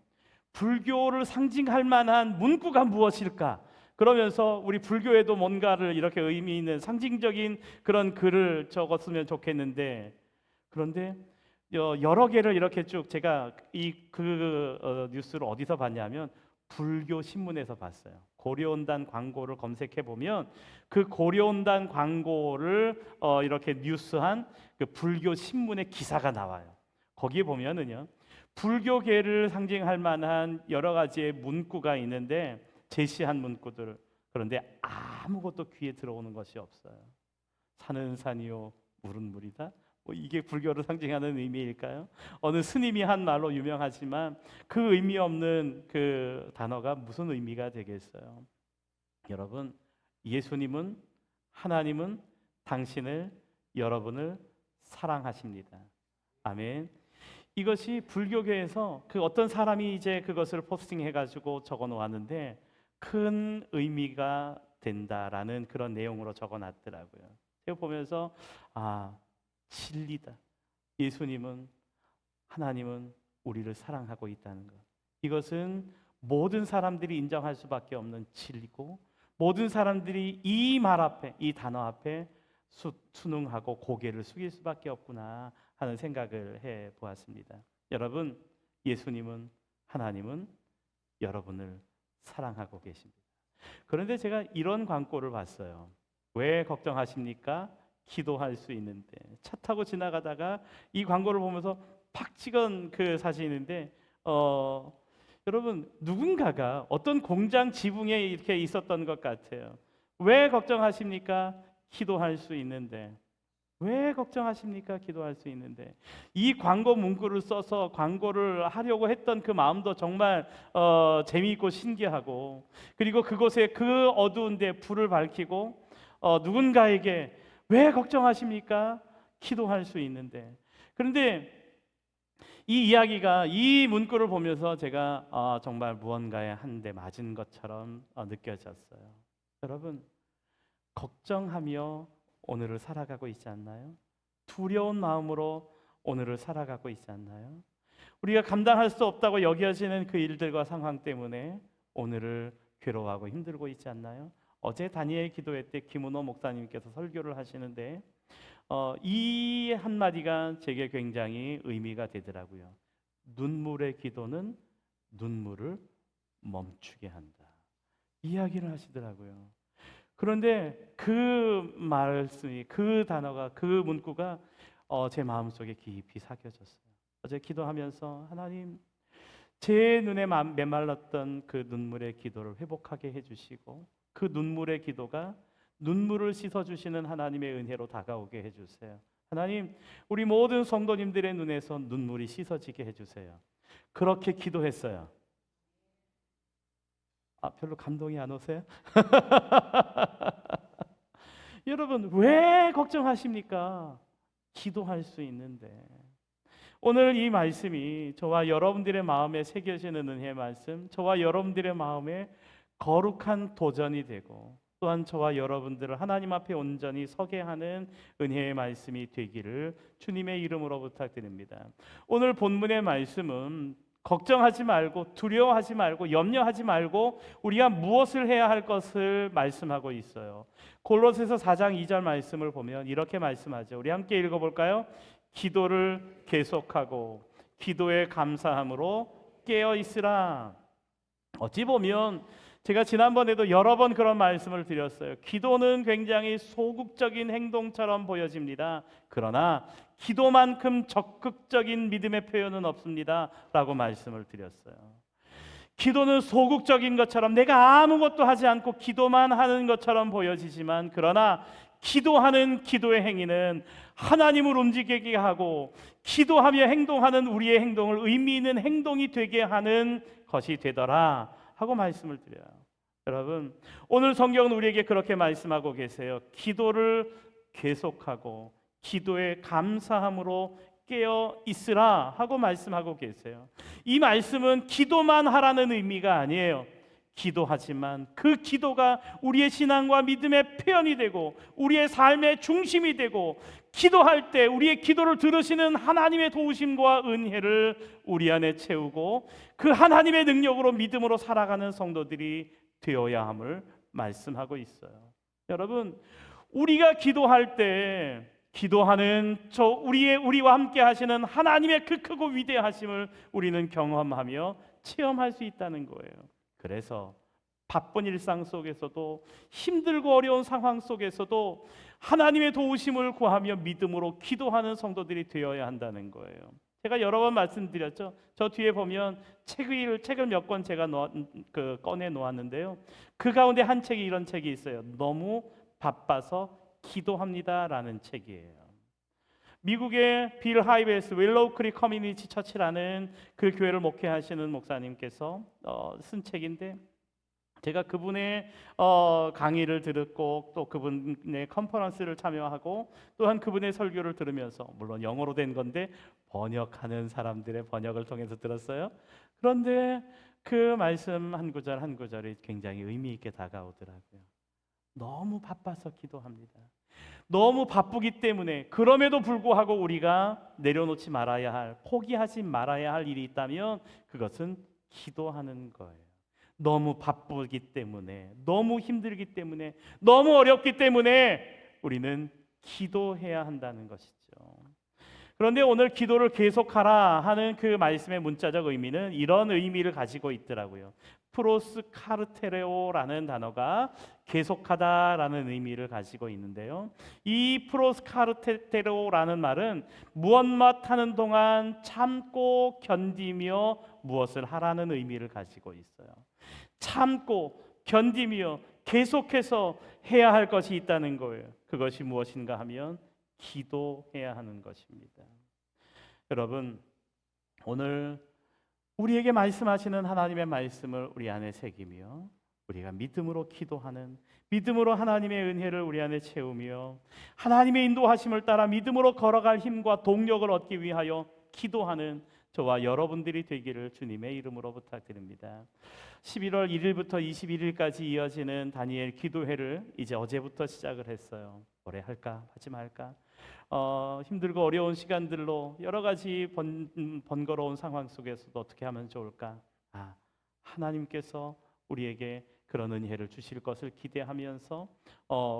불교를 상징할 만한 문구가 무엇일까? 그러면서 우리 불교에도 뭔가를 이렇게 의미 있는 상징적인 그런 글을 적었으면 좋겠는데, 그런데 여러 개를 이렇게 쭉 제가 뉴스를 어디서 봤냐면 불교 신문에서 봤어요. 고려온단 광고를 검색해 보면 그 고려온단 광고를 이렇게 뉴스한 그 불교 신문의 기사가 나와요. 거기에 보면은요, 불교계를 상징할 만한 여러 가지의 문구가 있는데 제시한 문구들, 그런데 아무것도 귀에 들어오는 것이 없어요. 산은 산이요 물은 물이다. 이게 불교를 상징하는 의미일까요? 어느 스님이 한 말로 유명하지만 그 의미 없는 그 단어가 무슨 의미가 되겠어요? 여러분, 예수님은, 하나님은 당신을, 여러분을 사랑하십니다. 아멘. 이것이 불교계에서 그 어떤 사람이 이제 그것을 포스팅해가지고 적어 놓았는데 큰 의미가 된다라는 그런 내용으로 적어놨더라고요. 제가 보면서 진리다. 예수님은, 하나님은 우리를 사랑하고 있다는 것. 이것은 모든 사람들이 인정할 수밖에 없는 진리고 모든 사람들이 이 말 앞에, 이 단어 앞에 순응하고 고개를 숙일 수밖에 없구나 하는 생각을 해 보았습니다. 여러분, 예수님은, 하나님은 여러분을 사랑하고 계십니다. 그런데 제가 이런 광고를 봤어요. 왜 걱정하십니까? 기도할 수 있는데. 차 타고 지나가다가 이 광고를 보면서 팍 찍은 그 사진인데 여러분, 누군가가 어떤 공장 지붕에 이렇게 있었던 것 같아요. 왜 걱정하십니까? 기도할 수 있는데. 왜 걱정하십니까? 기도할 수 있는데. 이 광고 문구를 써서 광고를 하려고 했던 그 마음도 정말 재미있고 신기하고, 그리고 그곳에 그 어두운 데 불을 밝히고 누군가에게 왜 걱정하십니까? 기도할 수 있는데. 그런데 이 이야기가, 이 문구를 보면서 제가 정말 무언가에 한 대 맞은 것처럼 느껴졌어요. 여러분, 걱정하며 오늘을 살아가고 있지 않나요? 두려운 마음으로 오늘을 살아가고 있지 않나요? 우리가 감당할 수 없다고 여겨지는 그 일들과 상황 때문에 오늘을 괴로워하고 힘들고 있지 않나요? 어제 다니엘 기도회 때 김은호 목사님께서 설교를 하시는데 이 한마디가 제게 굉장히 의미가 되더라고요. 눈물의 기도는 눈물을 멈추게 한다. 이야기를 하시더라고요. 그런데 그 말씀이, 그 단어가, 그 문구가 제 마음속에 깊이 새겨졌어요. 어제 기도하면서 하나님, 제 눈에 메말랐던 그 눈물의 기도를 회복하게 해주시고 그 눈물의 기도가 눈물을 씻어주시는 하나님의 은혜로 다가오게 해주세요. 하나님, 우리 모든 성도님들의 눈에서 눈물이 씻어지게 해주세요. 그렇게 기도했어요. 별로 감동이 안 오세요? 여러분, 왜 걱정하십니까? 기도할 수 있는데. 오늘 이 말씀이 저와 여러분들의 마음에 새겨지는 은혜의 말씀, 저와 여러분들의 마음에 거룩한 도전이 되고 또한 저와 여러분들을 하나님 앞에 온전히 서게 하는 은혜의 말씀이 되기를 주님의 이름으로 부탁드립니다. 오늘 본문의 말씀은 걱정하지 말고 두려워하지 말고 염려하지 말고 우리가 무엇을 해야 할 것을 말씀하고 있어요. 골로새서 4장 2절 말씀을 보면 이렇게 말씀하죠. 우리 함께 읽어볼까요? 기도를 계속하고 기도에 감사함으로 깨어 있으라. 어찌 보면 제가 지난번에도 여러 번 그런 말씀을 드렸어요. 기도는 굉장히 소극적인 행동처럼 보여집니다. 그러나 기도만큼 적극적인 믿음의 표현은 없습니다 라고 말씀을 드렸어요. 기도는 소극적인 것처럼 내가 아무것도 하지 않고 기도만 하는 것처럼 보여지지만 그러나 기도하는 기도의 행위는 하나님을 움직이게 하고 기도하며 행동하는 우리의 행동을 의미 있는 행동이 되게 하는 것이 되더라 하고 말씀을 드려요. 여러분, 오늘 성경은 우리에게 그렇게 말씀하고 계세요. 기도를 계속하고 기도에 감사함으로 깨어 있으라 하고 말씀하고 계세요. 이 말씀은 기도만 하라는 의미가 아니에요. 기도하지만 그 기도가 우리의 신앙과 믿음의 표현이 되고 우리의 삶의 중심이 되고 기도할 때 우리의 기도를 들으시는 하나님의 도우심과 은혜를 우리 안에 채우고 그 하나님의 능력으로 믿음으로 살아가는 성도들이 되어야 함을 말씀하고 있어요. 여러분, 우리가 기도할 때 기도하는 우리와 함께 하시는 하나님의 그 크고 위대하심을 우리는 경험하며 체험할 수 있다는 거예요. 그래서 바쁜 일상 속에서도 힘들고 어려운 상황 속에서도 하나님의 도우심을 구하며 믿음으로 기도하는 성도들이 되어야 한다는 거예요. 제가 여러 번 말씀드렸죠. 저 뒤에 보면 책을 몇 권 제가 꺼내 놓았는데요. 그 가운데 한 책이 이런 책이 있어요. 너무 바빠서 기도합니다라는 책이에요. 미국의 빌 하이베스 윌로우 크릭 커뮤니티 처치라는 그 교회를 목회하시는 목사님께서 쓴 책인데 제가 그분의 강의를 듣고 또 그분의 컨퍼런스를 참여하고 또한 그분의 설교를 들으면서 물론 영어로 된 건데 번역하는 사람들의 번역을 통해서 들었어요. 그런데 그 말씀 한 구절 한 구절이 굉장히 의미 있게 다가오더라고요. 너무 바빠서 기도합니다. 너무 바쁘기 때문에 그럼에도 불구하고 우리가 내려놓지 말아야 할, 포기하지 말아야 할 일이 있다면 그것은 기도하는 거예요. 너무 바쁘기 때문에, 너무 힘들기 때문에, 너무 어렵기 때문에 우리는 기도해야 한다는 것이죠. 그런데 오늘 기도를 계속하라 하는 그 말씀의 문자적 의미는 이런 의미를 가지고 있더라고요. 프로스카르테레오라는 단어가 계속하다라는 의미를 가지고 있는데요. 이 프로스카르테레오라는 말은 무엇맛 하는 동안 참고 견디며 무엇을 하라는 의미를 가지고 있어요. 참고 견디며 계속해서 해야 할 것이 있다는 거예요. 그것이 무엇인가 하면 기도해야 하는 것입니다. 여러분, 오늘 우리에게 말씀하시는 하나님의 말씀을 우리 안에 새기며 우리가 믿음으로 기도하는, 믿음으로 하나님의 은혜를 우리 안에 채우며 하나님의 인도하심을 따라 믿음으로 걸어갈 힘과 동력을 얻기 위하여 기도하는 저와 여러분들이 되기를 주님의 이름으로 부탁드립니다. 11월 1일부터 21일까지 이어지는 다니엘 기도회를 이제 어제부터 시작을 했어요. 오래 할까 하지 말까, 힘들고 어려운 시간들로 여러 가지 번거로운 상황 속에서도 어떻게 하면 좋을까? 하나님께서 우리에게 그런 은혜를 주실 것을 기대하면서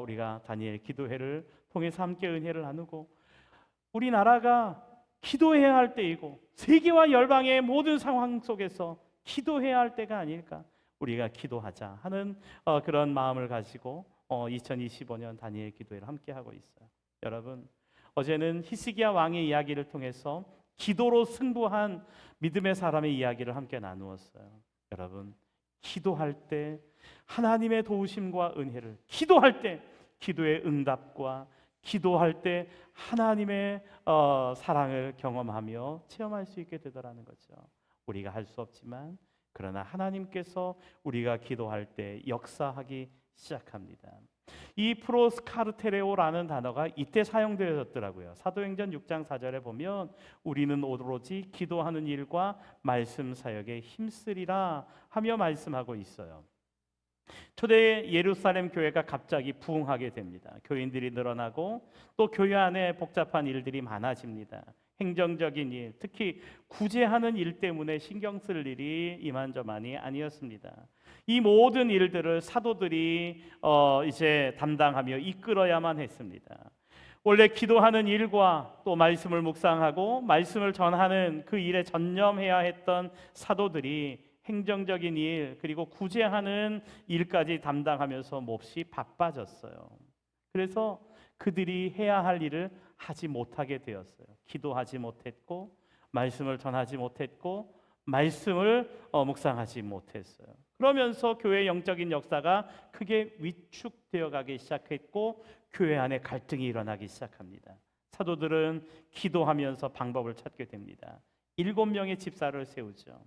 우리가 다니엘 기도회를 통해서 함께 은혜를 나누고, 우리나라가 기도해야 할 때이고 세계와 열방의 모든 상황 속에서 기도해야 할 때가 아닐까, 우리가 기도하자 하는 그런 마음을 가지고 2025년 다니엘 기도회를 함께 하고 있어요. 여러분, 어제는 히스기야 왕의 이야기를 통해서 기도로 승부한 믿음의 사람의 이야기를 함께 나누었어요. 여러분, 기도할 때 하나님의 도우심과 은혜를, 기도할 때 기도의 응답과 기도할 때 하나님의 사랑을 경험하며 체험할 수 있게 되더라는 거죠. 우리가 할 수 없지만 그러나 하나님께서 우리가 기도할 때 역사하기 시작합니다. 이 프로스카르테레오라는 단어가 이때 사용되어졌더라고요. 사도행전 6장 4절에 보면 우리는 오로지 기도하는 일과 말씀 사역에 힘쓰리라 하며 말씀하고 있어요. 초대 예루살렘 교회가 갑자기 부흥하게 됩니다. 교인들이 늘어나고 또 교회 안에 복잡한 일들이 많아집니다. 행정적인 일, 특히 구제하는 일 때문에 신경 쓸 일이 이만저만이 아니었습니다. 이 모든 일들을 사도들이 이제 담당하며 이끌어야만 했습니다. 원래 기도하는 일과 또 말씀을 묵상하고 말씀을 전하는 그 일에 전념해야 했던 사도들이 행정적인 일 그리고 구제하는 일까지 담당하면서 몹시 바빠졌어요. 그래서 그들이 해야 할 일을 하지 못하게 되었어요. 기도하지 못했고 말씀을 전하지 못했고 말씀을 묵상하지 못했어요. 그러면서 교회의 영적인 역사가 크게 위축되어 가기 시작했고 교회 안에 갈등이 일어나기 시작합니다. 사도들은 기도하면서 방법을 찾게 됩니다. 7명의 집사를 세우죠.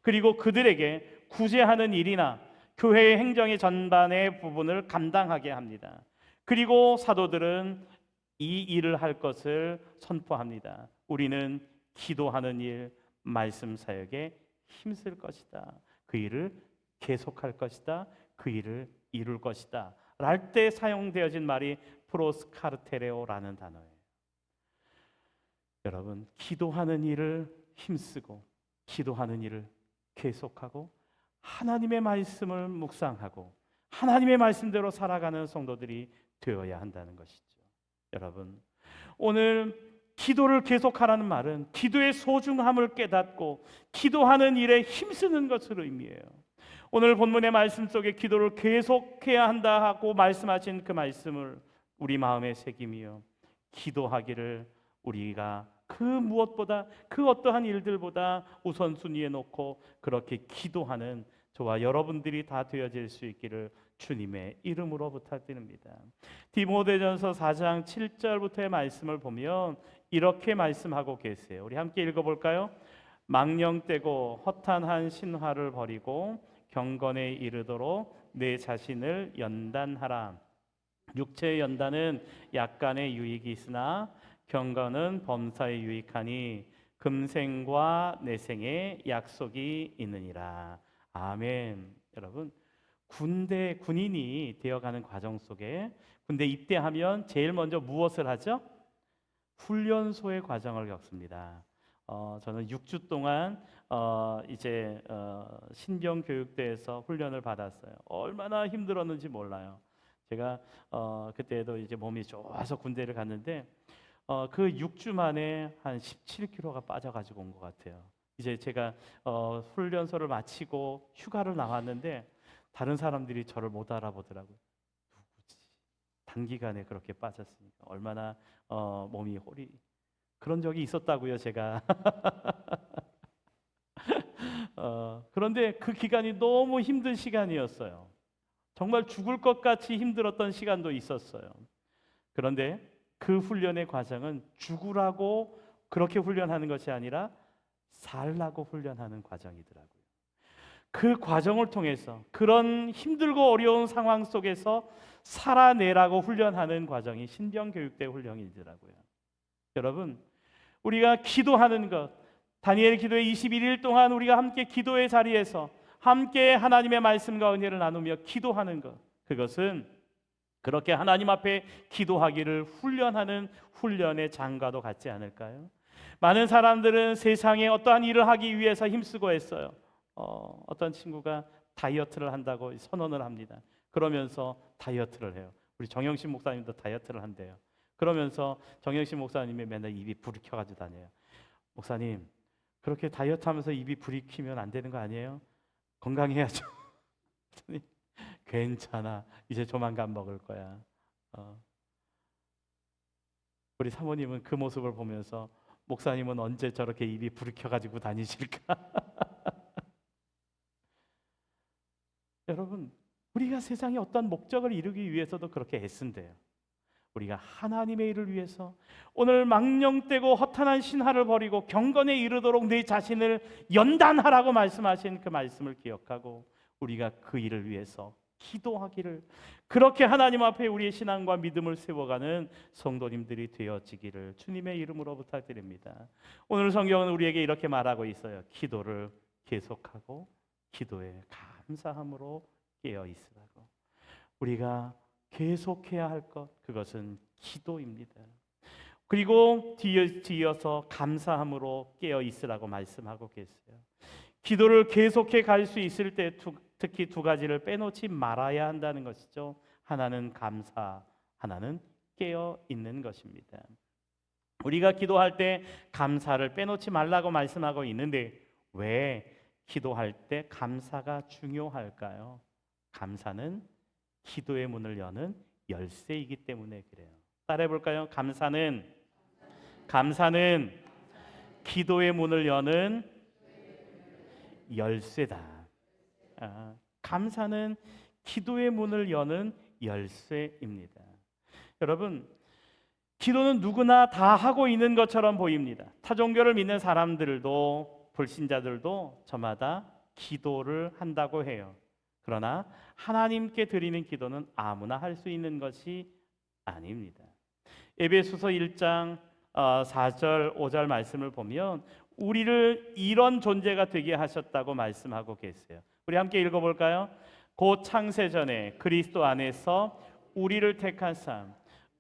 그리고 그들에게 구제하는 일이나 교회의 행정의 전반의 부분을 감당하게 합니다. 그리고 사도들은 이 일을 할 것을 선포합니다. 우리는 기도하는 일, 말씀 사역에 힘쓸 것이다. 그 일을 계속할 것이다. 그 일을 이룰 것이다. 랄 때 사용되어진 말이 프로스카르테레오라는 단어예요. 여러분, 기도하는 일을 힘쓰고 기도하는 일을 계속하고 하나님의 말씀을 묵상하고 하나님의 말씀대로 살아가는 성도들이 되어야 한다는 것이죠. 여러분, 오늘 기도를 계속하라는 말은 기도의 소중함을 깨닫고 기도하는 일에 힘쓰는 것을 의미해요. 오늘 본문의 말씀 속에 기도를 계속해야 한다 하고 말씀하신 그 말씀을 우리 마음에 새기며 기도하기를 우리가 그 무엇보다 그 어떠한 일들보다 우선순위에 놓고 그렇게 기도하는 저와 여러분들이 다 되어질 수 있기를 주님의 이름으로 부탁드립니다. 디모데전서 4장 7절부터의 말씀을 보면 이렇게 말씀하고 계세요. 우리 함께 읽어볼까요? 망령되고 허탄한 신화를 버리고 경건에 이르도록 내 자신을 연단하라. 육체의 연단은 약간의 유익이 있으나 경건은 범사에 유익하니 금생과 내생에 약속이 있느니라. 아멘. 여러분, 군인이 되어가는 과정 속에 군대 입대하면 제일 먼저 무엇을 하죠? 훈련소의 과정을 겪습니다. 저는 6주 동안 신병 교육대에서 훈련을 받았어요. 얼마나 힘들었는지 몰라요. 제가 그때도 이제 몸이 좋아서 군대를 갔는데 그 6주 만에 한 17kg가 빠져가지고 온 것 같아요. 이제 제가 훈련소를 마치고 휴가를 나왔는데 다른 사람들이 저를 못 알아보더라고요. 누구지? 단기간에 그렇게 빠졌으니까 얼마나 몸이 그런 적이 있었다고요, 제가. 그런데 그 기간이 너무 힘든 시간이었어요. 정말 죽을 것 같이 힘들었던 시간도 있었어요. 그런데 그 훈련의 과정은 죽으라고 그렇게 훈련하는 것이 아니라 살라고 훈련하는 과정이더라고요. 그 과정을 통해서 그런 힘들고 어려운 상황 속에서 살아내라고 훈련하는 과정이 신병교육대 훈련이더라고요. 여러분, 우리가 기도하는 것, 다니엘 기도회 21일 동안 우리가 함께 기도의 자리에서 함께 하나님의 말씀과 은혜를 나누며 기도하는 것, 그것은 그렇게 하나님 앞에 기도하기를 훈련하는 훈련의 장과도 같지 않을까요? 많은 사람들은 세상에 어떠한 일을 하기 위해서 힘쓰고 했어요. 어떤 친구가 다이어트를 한다고 선언을 합니다. 그러면서 다이어트를 해요. 우리 정영신 목사님도 다이어트를 한대요. 그러면서 정영신 목사님이 맨날 입이 불이 켜가지고 다녀요. 목사님, 그렇게 다이어트 하면서 입이 불이 켜면 안 되는 거 아니에요? 건강해야죠. 괜찮아. 이제 조만간 먹을 거야. 우리 사모님은 그 모습을 보면서 목사님은 언제 저렇게 입이 불이 켜가지고 다니실까? 여러분, 우리가 세상에 어떤 목적을 이루기 위해서도 그렇게 애쓴대요. 우리가 하나님의 일을 위해서 오늘 망령되고 허탄한 신화를 버리고 경건에 이르도록 내 자신을 연단하라고 말씀하신 그 말씀을 기억하고 우리가 그 일을 위해서 기도하기를, 그렇게 하나님 앞에 우리의 신앙과 믿음을 세워가는 성도님들이 되어지기를 주님의 이름으로 부탁드립니다. 오늘 성경은 우리에게 이렇게 말하고 있어요. 기도를 계속하고 기도에 감사함으로 깨어 있으라고. 우리가 계속해야 할 것, 그것은 기도입니다. 그리고 뒤이어서 감사함으로 깨어 있으라고 말씀하고 계세요. 기도를 계속해 갈 수 있을 때 특히 두 가지를 빼놓지 말아야 한다는 것이죠. 하나는 감사, 하나는 깨어 있는 것입니다. 우리가 기도할 때 감사를 빼놓지 말라고 말씀하고 있는데 왜 기도할 때 감사가 중요할까요? 감사는 기도의 문을 여는 열쇠이기 때문에 그래요. 따라해 볼까요? 감사는 기도의 문을 여는 열쇠다. 감사는 기도의 문을 여는 열쇠입니다. 여러분, 기도는 누구나 다 하고 있는 것처럼 보입니다. 타종교를 믿는 사람들도 불신자들도 저마다 기도를 한다고 해요. 그러나 하나님께 드리는 기도는 아무나 할 수 있는 것이 아닙니다. 에베소서 1장 4절 5절 말씀을 보면 우리를 이런 존재가 되게 하셨다고 말씀하고 계세요. 우리 함께 읽어볼까요? 곧 창세전에 그리스도 안에서 우리를 택하사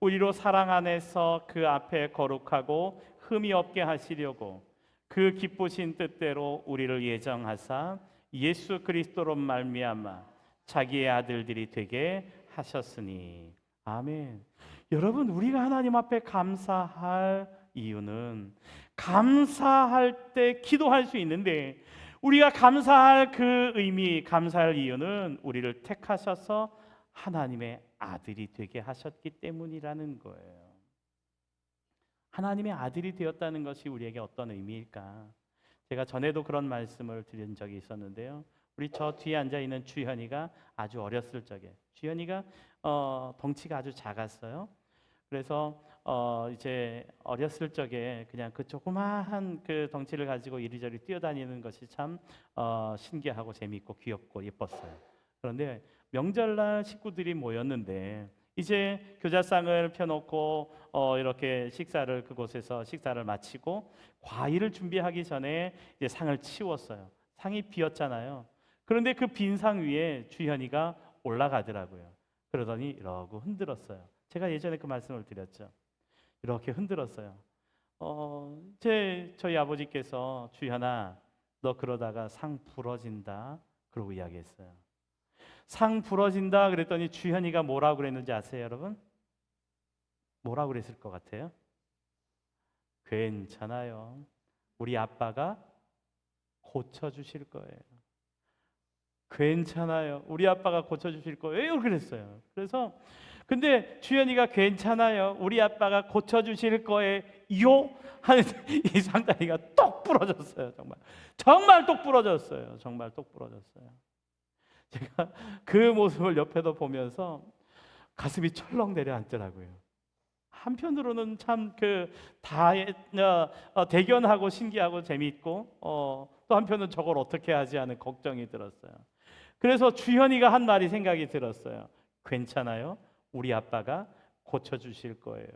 우리로 사랑 안에서 그 앞에 거룩하고 흠이 없게 하시려고 그 기쁘신 뜻대로 우리를 예정하사 예수 그리스도로 말미암아 자기의 아들들이 되게 하셨으니. 아멘. 여러분, 우리가 하나님 앞에 감사할 이유는 감사할 때 기도할 수 있는데 우리가 감사할 그 의미, 감사할 이유는 우리를 택하셔서 하나님의 아들이 되게 하셨기 때문이라는 거예요. 하나님의 아들이 되었다는 것이 우리에게 어떤 의미일까? 제가 전에도 그런 말씀을 드린 적이 있었는데요. 우리 저 뒤에 앉아 있는 주현이가 아주 어렸을 적에, 주현이가 덩치가 아주 작았어요. 그래서 이제 어렸을 적에 그냥 그 조그마한 그 덩치를 가지고 이리저리 뛰어다니는 것이 참 신기하고 재미있고 귀엽고 예뻤어요. 그런데 명절날 식구들이 모였는데 이제 교자상을 펴놓고 이렇게 그곳에서 식사를 마치고 과일을 준비하기 전에 이제 상을 치웠어요. 상이 비었잖아요. 그런데 그 빈 상 위에 주현이가 올라가더라고요. 그러더니 이러고 흔들었어요. 제가 예전에 그 말씀을 드렸죠. 이렇게 흔들었어요. 저희 아버지께서 주현아, 너 그러다가 상 부러진다 그러고 이야기했어요. 상 부러진다 그랬더니 주현이가 뭐라고 그랬는지 아세요, 여러분? 뭐라고 그랬을 것 같아요? 괜찮아요. 우리 아빠가 고쳐주실 거예요. 괜찮아요. 우리 아빠가 고쳐주실 거예요. 그랬어요. 그래서 근데 주현이가 괜찮아요. 우리 아빠가 고쳐주실 거예요. 하는데 이 상다리가 똑 부러졌어요. 정말 똑 부러졌어요. 정말 똑 부러졌어요. 제가 그 모습을 옆에서 보면서 가슴이 철렁 내려앉더라고요. 한편으로는 참 대견하고 신기하고 재미있고 또 한편은 저걸 어떻게 하지 하는 걱정이 들었어요. 그래서 주현이가 한 말이 생각이 들었어요. 괜찮아요. 우리 아빠가 고쳐주실 거예요.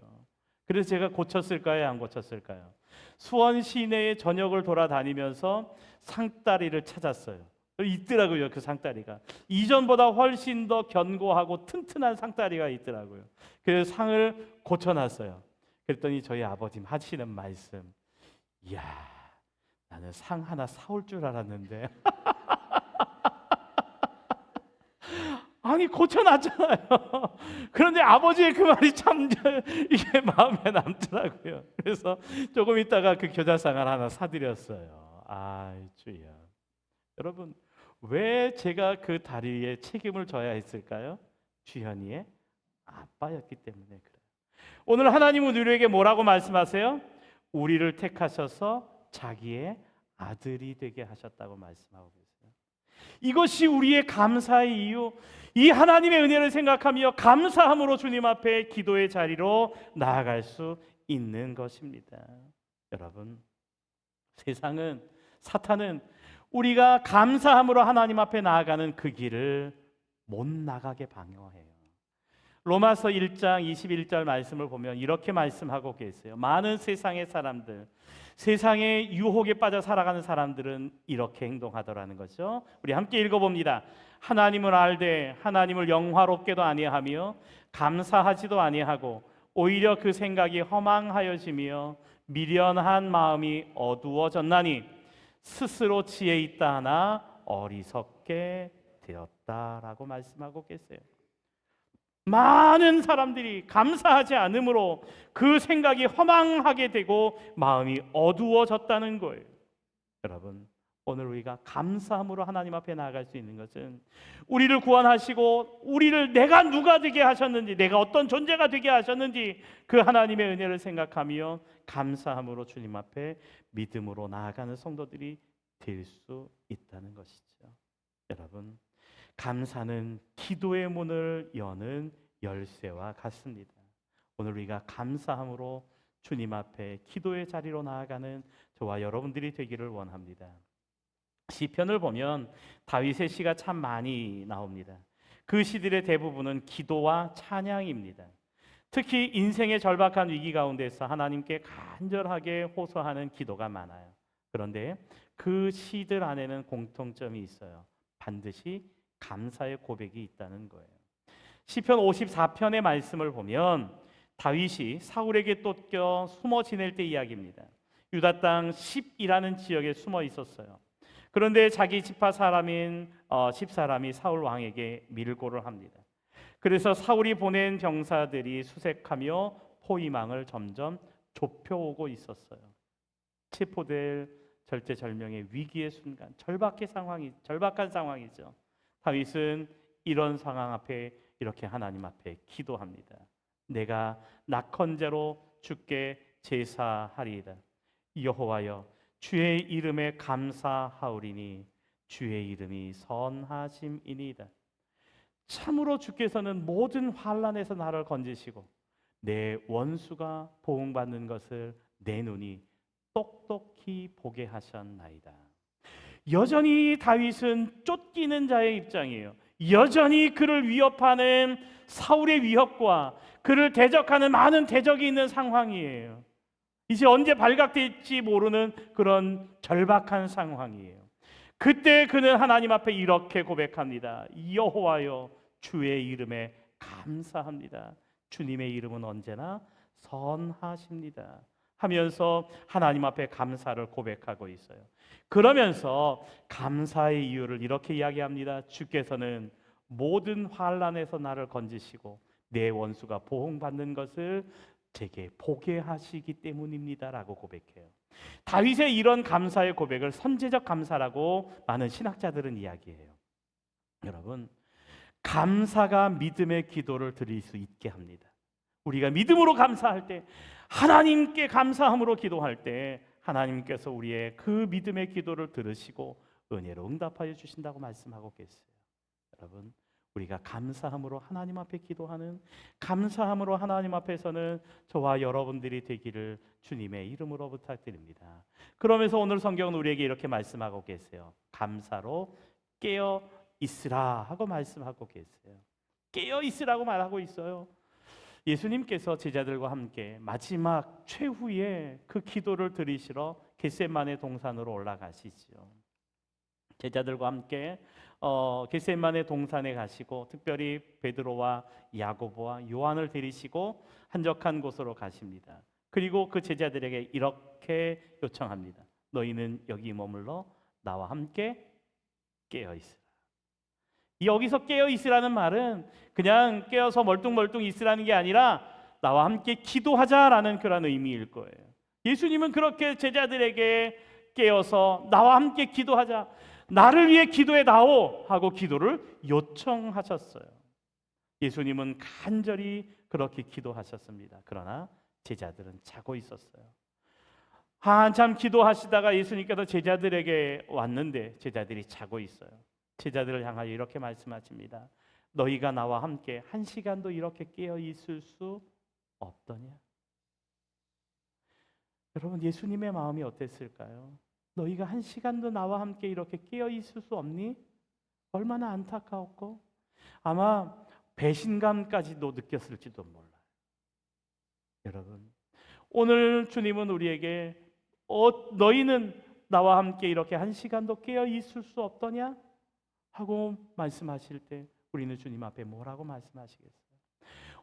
그래서 제가 고쳤을까요? 안 고쳤을까요? 수원 시내의 전역을 돌아다니면서 상다리를 찾았어요. 있더라고요. 그 상다리가 이전보다 훨씬 더 견고하고 튼튼한 상다리가 있더라고요. 그래서 상을 고쳐놨어요. 그랬더니 저희 아버님 하시는 말씀, 이야, 나는 상 하나 사올 줄 알았는데 아니 고쳐놨잖아요. 그런데 아버지의 그 말이 참 이게 마음에 남더라고요. 그래서 조금 있다가 그 겨자상을 하나 사드렸어요. 아 주여, 여러분 왜 제가 그 다리에 책임을 져야 했을까요? 주현이의 아빠였기 때문에 그래요. 오늘 하나님은 우리에게 뭐라고 말씀하세요? 우리를 택하셔서 자기의 아들이 되게 하셨다고 말씀하고 계세요. 이것이 우리의 감사의 이유, 이 하나님의 은혜를 생각하며 감사함으로 주님 앞에 기도의 자리로 나아갈 수 있는 것입니다. 여러분, 세상은, 사탄은 우리가 감사함으로 하나님 앞에 나아가는 그 길을 못 나가게 방해해요. 로마서 1장 21절 말씀을 보면 이렇게 말씀하고 계세요. 많은 세상의 사람들, 세상의 유혹에 빠져 살아가는 사람들은 이렇게 행동하더라는 거죠. 우리 함께 읽어봅니다. 하나님을 알되 하나님을 영화롭게도 아니하며 감사하지도 아니하고 오히려 그 생각이 허망하여지며 미련한 마음이 어두워졌나니 스스로 지혜 있다 하나 어리석게 되었다라고 말씀하고 계세요. 많은 사람들이 감사하지 않으므로 그 생각이 허망하게 되고 마음이 어두워졌다는 거예요. 여러분, 오늘 우리가 감사함으로 하나님 앞에 나아갈 수 있는 것은 우리를 구원하시고 우리를 내가 누가 되게 하셨는지, 내가 어떤 존재가 되게 하셨는지 그 하나님의 은혜를 생각하며 감사함으로 주님 앞에 믿음으로 나아가는 성도들이 될 수 있다는 것이죠. 여러분, 감사는 기도의 문을 여는 열쇠와 같습니다. 오늘 우리가 감사함으로 주님 앞에 기도의 자리로 나아가는 저와 여러분들이 되기를 원합니다. 시편을 보면 다윗의 시가 참 많이 나옵니다. 그 시들의 대부분은 기도와 찬양입니다. 특히 인생의 절박한 위기 가운데서 하나님께 간절하게 호소하는 기도가 많아요. 그런데 그 시들 안에는 공통점이 있어요. 반드시 감사의 고백이 있다는 거예요. 시편 54편의 말씀을 보면 다윗이 사울에게 쫓겨 숨어 지낼 때 이야기입니다. 유다 땅 10이라는 지역에 숨어 있었어요. 그런데 자기 지파 사람인 10사람이 사울 왕에게 밀고를 합니다. 그래서 사울이 보낸 병사들이 수색하며 포위망을 점점 좁혀오고 있었어요. 체포될 절대절명의 위기의 순간, 절박한 상황이죠. 다윗은 이런 상황 앞에 이렇게 하나님 앞에 기도합니다. 내가 낙헌제로 주께 제사하리이다. 여호와여, 주의 이름에 감사하오리니 주의 이름이 선하심이니이다. 참으로 주께서는 모든 환난에서 나를 건지시고 내 원수가 보응받는 것을 내 눈이 똑똑히 보게 하셨나이다. 여전히 다윗은 쫓기는 자의 입장이에요. 여전히 그를 위협하는 사울의 위협과 그를 대적하는 많은 대적이 있는 상황이에요. 이제 언제 발각될지 모르는 그런 절박한 상황이에요. 그때 그는 하나님 앞에 이렇게 고백합니다. 여호와여, 주의 이름에 감사합니다. 주님의 이름은 언제나 선하십니다. 하면서 하나님 앞에 감사를 고백하고 있어요. 그러면서 감사의 이유를 이렇게 이야기합니다. 주께서는 모든 환난에서 나를 건지시고 내 원수가 보응받는 것을 제게 보게 하시기 때문입니다라고 고백해요. 다윗의 이런 감사의 고백을 선제적 감사라고 많은 신학자들은 이야기해요. 여러분, 감사가 믿음의 기도를 드릴 수 있게 합니다. 우리가 믿음으로 감사할 때, 하나님께 감사함으로 기도할 때 하나님께서 우리의 그 믿음의 기도를 들으시고 은혜로 응답하여 주신다고 말씀하고 계세요. 여러분, 우리가 감사함으로 하나님 앞에 기도하는, 감사함으로 하나님 앞에서는 저와 여러분들이 되기를 주님의 이름으로 부탁드립니다. 그러면서 오늘 성경은 우리에게 이렇게 말씀하고 계세요. 감사로 깨어 있으라 하고 말씀하고 계세요. 깨어 있으라고 말하고 있어요. 예수님께서 제자들과 함께 마지막 최후의 그 기도를 드리시러 겟세마네 동산으로 올라가시죠. 제자들과 함께 겟세마네 동산에 가시고 특별히 베드로와 야고보와 요한을 데리시고 한적한 곳으로 가십니다. 그리고 그 제자들에게 이렇게 요청합니다. 너희는 여기 머물러 나와 함께 깨어 있으라. 여기서 깨어 있으라는 말은 그냥 깨어서 멀뚱멀뚱 있으라는 게 아니라 나와 함께 기도하자라는 그런 의미일 거예요. 예수님은 그렇게 제자들에게 깨어서 나와 함께 기도하자, 나를 위해 기도해 다오 하고 기도를 요청하셨어요. 예수님은 간절히 그렇게 기도하셨습니다. 그러나 제자들은 자고 있었어요. 한참 기도하시다가 예수님께서 제자들에게 왔는데 제자들이 자고 있어요. 제자들을 향하여 이렇게 말씀하십니다. 너희가 나와 함께 한 시간도 이렇게 깨어 있을 수 없더냐? 여러분, 예수님의 마음이 어땠을까요? 너희가 한 시간도 나와 함께 이렇게 깨어 있을 수 없니? 얼마나 안타까웠고 아마 배신감까지도 느꼈을지도 몰라요. 여러분, 오늘 주님은 우리에게 너희는 나와 함께 이렇게 한 시간도 깨어 있을 수 없더냐? 하고 말씀하실 때 우리는 주님 앞에 뭐라고 말씀하시겠어요?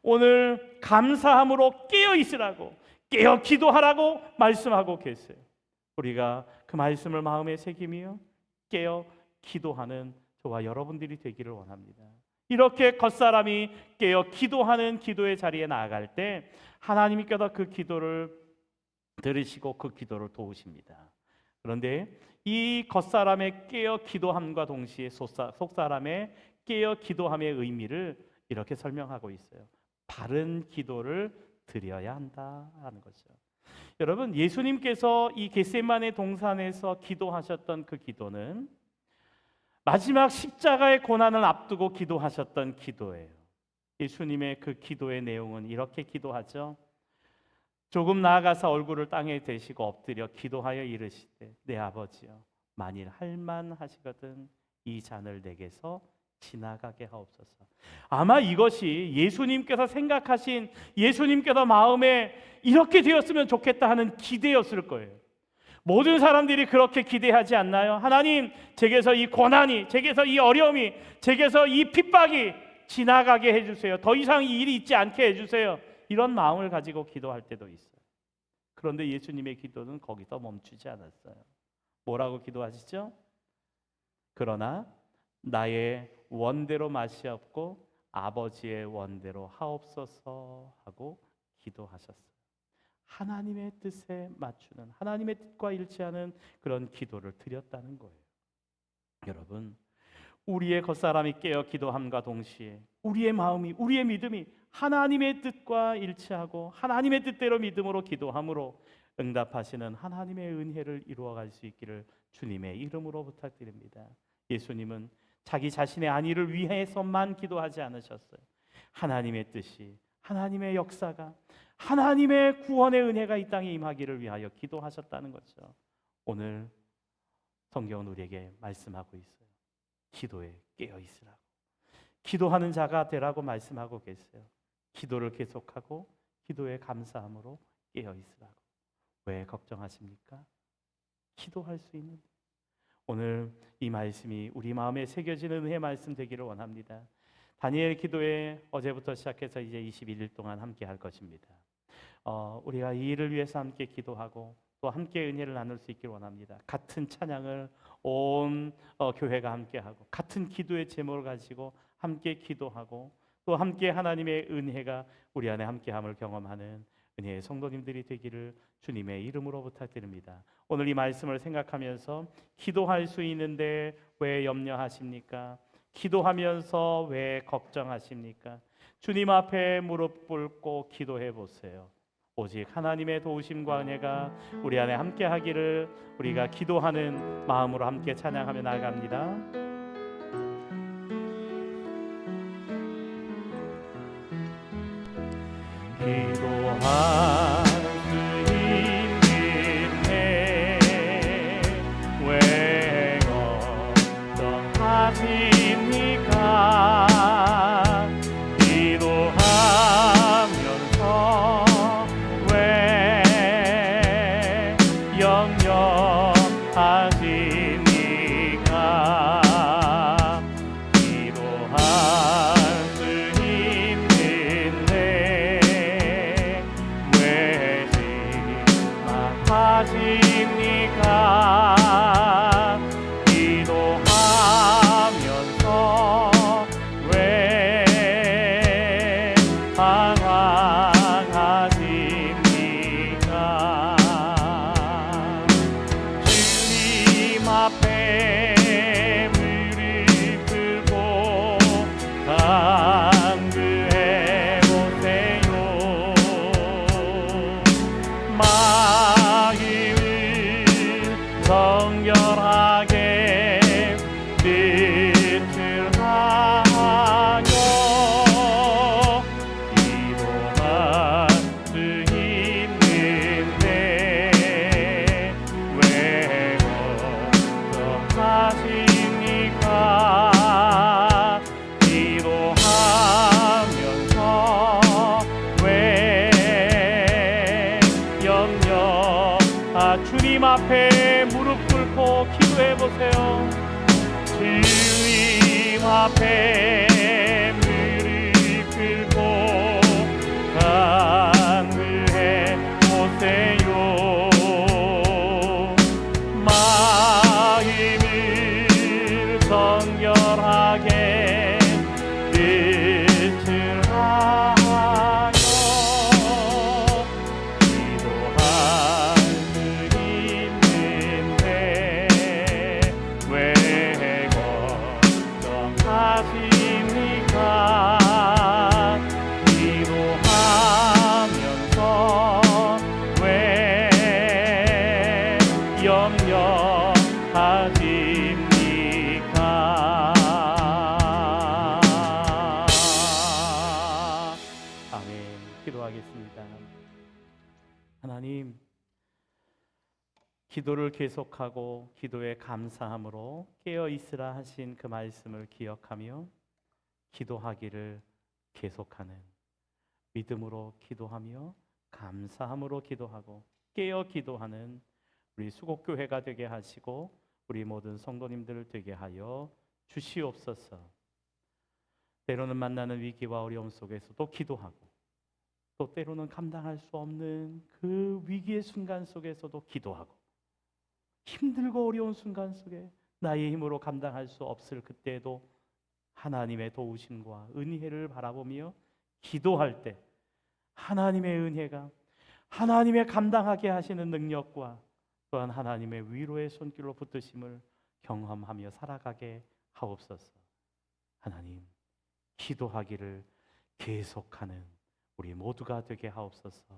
오늘 감사함으로 깨어 있으라고, 깨어 기도하라고 말씀하고 계세요. 우리가 그 말씀을 마음에 새기며 깨어 기도하는 저와 여러분들이 되기를 원합니다. 이렇게 겉사람이 깨어 기도하는 기도의 자리에 나아갈 때 하나님께서 그 기도를 들으시고 그 기도를 도우십니다. 그런데 이 겉사람의 깨어 기도함과 동시에 속사람의 깨어 기도함의 의미를 이렇게 설명하고 있어요. 바른 기도를 드려야 한다는 거죠. 여러분, 예수님께서 이 겟세마네 동산에서 기도하셨던 그 기도는 마지막 십자가의 고난을 앞두고 기도하셨던 기도예요. 예수님의 그 기도의 내용은 이렇게 기도하죠. 조금 나아가서 얼굴을 땅에 대시고 엎드려 기도하여 이르시되 내 아버지여, 만일 할만하시거든 이 잔을 내게서 지나가게 하옵소서. 아마 이것이 예수님께서 생각하신, 예수님께서 마음에 이렇게 되었으면 좋겠다 하는 기대였을 거예요. 모든 사람들이 그렇게 기대하지 않나요? 하나님, 제게서 이 고난이, 제게서 이 어려움이, 제게서 이 핍박이 지나가게 해주세요. 더 이상 이 일이 있지 않게 해주세요. 이런 마음을 가지고 기도할 때도 있어요. 그런데 예수님의 기도는 거기서 멈추지 않았어요. 뭐라고 기도하시죠? 그러나 나의 원대로 마시옵고 아버지의 원대로 하옵소서 하고 기도하셨어요. 하나님의 뜻에 맞추는, 하나님의 뜻과 일치하는 그런 기도를 드렸다는 거예요. 여러분, 우리의 겉사람이 깨어 기도함과 동시에 우리의 마음이, 우리의 믿음이 하나님의 뜻과 일치하고 하나님의 뜻대로 믿음으로 기도함으로 응답하시는 하나님의 은혜를 이루어갈 수 있기를 주님의 이름으로 부탁드립니다. 예수님은 자기 자신의 안위를 위해서만 기도하지 않으셨어요. 하나님의 뜻이, 하나님의 역사가, 하나님의 구원의 은혜가 이 땅에 임하기를 위하여 기도하셨다는 거죠. 오늘 성경은 우리에게 말씀하고 있어요. 기도에 깨어 있으라고, 기도하는 자가 되라고 말씀하고 계세요. 기도를 계속하고 기도에 감사함으로 깨어 있으라고. 왜 걱정하십니까? 기도할 수 있는, 오늘 이 말씀이 우리 마음에 새겨지는 은혜의 말씀 되기를 원합니다. 다니엘 기도에 어제부터 시작해서 이제 21일 동안 함께 할 것입니다. 우리가 이 일을 위해서 함께 기도하고 또 함께 은혜를 나눌 수 있기를 원합니다. 같은 찬양을 온 교회가 함께 하고 같은 기도의 제목을 가지고 함께 기도하고 또 함께 하나님의 은혜가 우리 안에 함께함을 경험하는 은혜의 성도님들이 되기를 주님의 이름으로 부탁드립니다. 오늘 이 말씀을 생각하면서 기도할 수 있는데 왜 염려하십니까? 기도하면서 왜 걱정하십니까? 주님 앞에 무릎 꿇고 기도해 보세요. 오직 하나님의 도우심과 은혜가 우리 안에 함께 하기를 우리가 기도하는 마음으로 함께 찬양하며 나아갑니다. 기도할 수 있는 내 왜 걱정하십니까? 기도하면서 왜 염려하십니까? 하십니까? 기도하면서 주님 앞에 무릎 꿇고 간구해 보세요. 마음을 정결하게 뜻을 하여 기도할 수 있는데 왜 걱정하십니까? 기도하면서 왜 염려하십니까? 아멘. 기도하겠습니다. 하나님, 기도를 계속하고 기도에 감사함으로 깨어 있으라 하신 그 말씀을 기억하며 기도하기를 계속하는, 믿음으로 기도하며 감사함으로 기도하고 깨어 기도하는 우리 수곡교회가 되게 하시고 우리 모든 성도님들을 되게 하여 주시옵소서. 때로는 만나는 위기와 어려움 속에서도 기도하고, 또 때로는 감당할 수 없는 그 위기의 순간 속에서도 기도하고, 힘들고 어려운 순간 속에 나의 힘으로 감당할 수 없을 그때에도 하나님의 도우심과 은혜를 바라보며 기도할 때 하나님의 은혜가, 하나님의 감당하게 하시는 능력과 또한 하나님의 위로의 손길로 붙드심을 경험하며 살아가게 하옵소서. 하나님, 기도하기를 계속하는 우리 모두가 되게 하옵소서.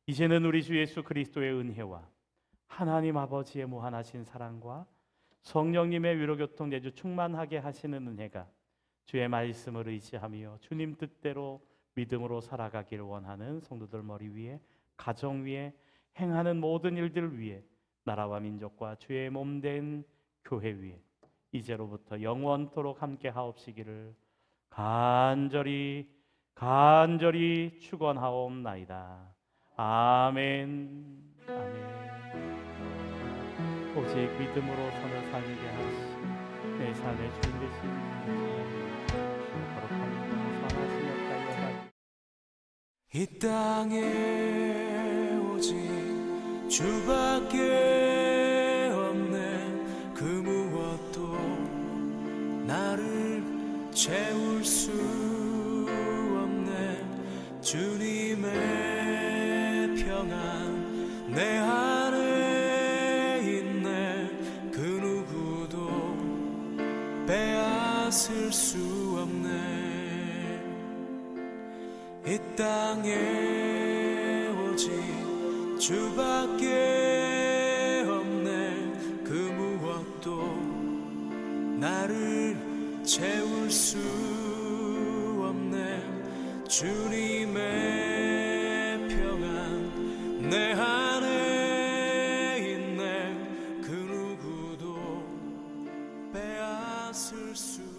이제는 우리 주 예수 그리스도의 은혜와 하나님 아버지의 무한하신 사랑과 성령님의 위로교통 내주 충만하게 하시는 은혜가 주의 말씀을 의지하며 주님 뜻대로 믿음으로 살아가기를 원하는 성도들 머리 위에, 가정 위에, 행하는 모든 일들 위에, 나라와 민족과 주의 몸된 교회 위에 이제로부터 영원토록 함께 하옵시기를 간절히 축원하옵나이다. 아멘. 아멘. 오직 믿음으로 사는 살게 하시 내 삶의 주인 되신 거룩한 선하시며 달려가 이 땅에 오직 주밖에 없네. 그 무엇도 나를 채울 수 없네. 주님의 평안 내 안에 있네. 그 누구도 빼앗을 수 없네. 이 땅에 오직 주밖에 없네. 그 무엇도 나를 채울 수 없네. 주님의 평안 내 안에 있네. 그 누구도 빼앗을 수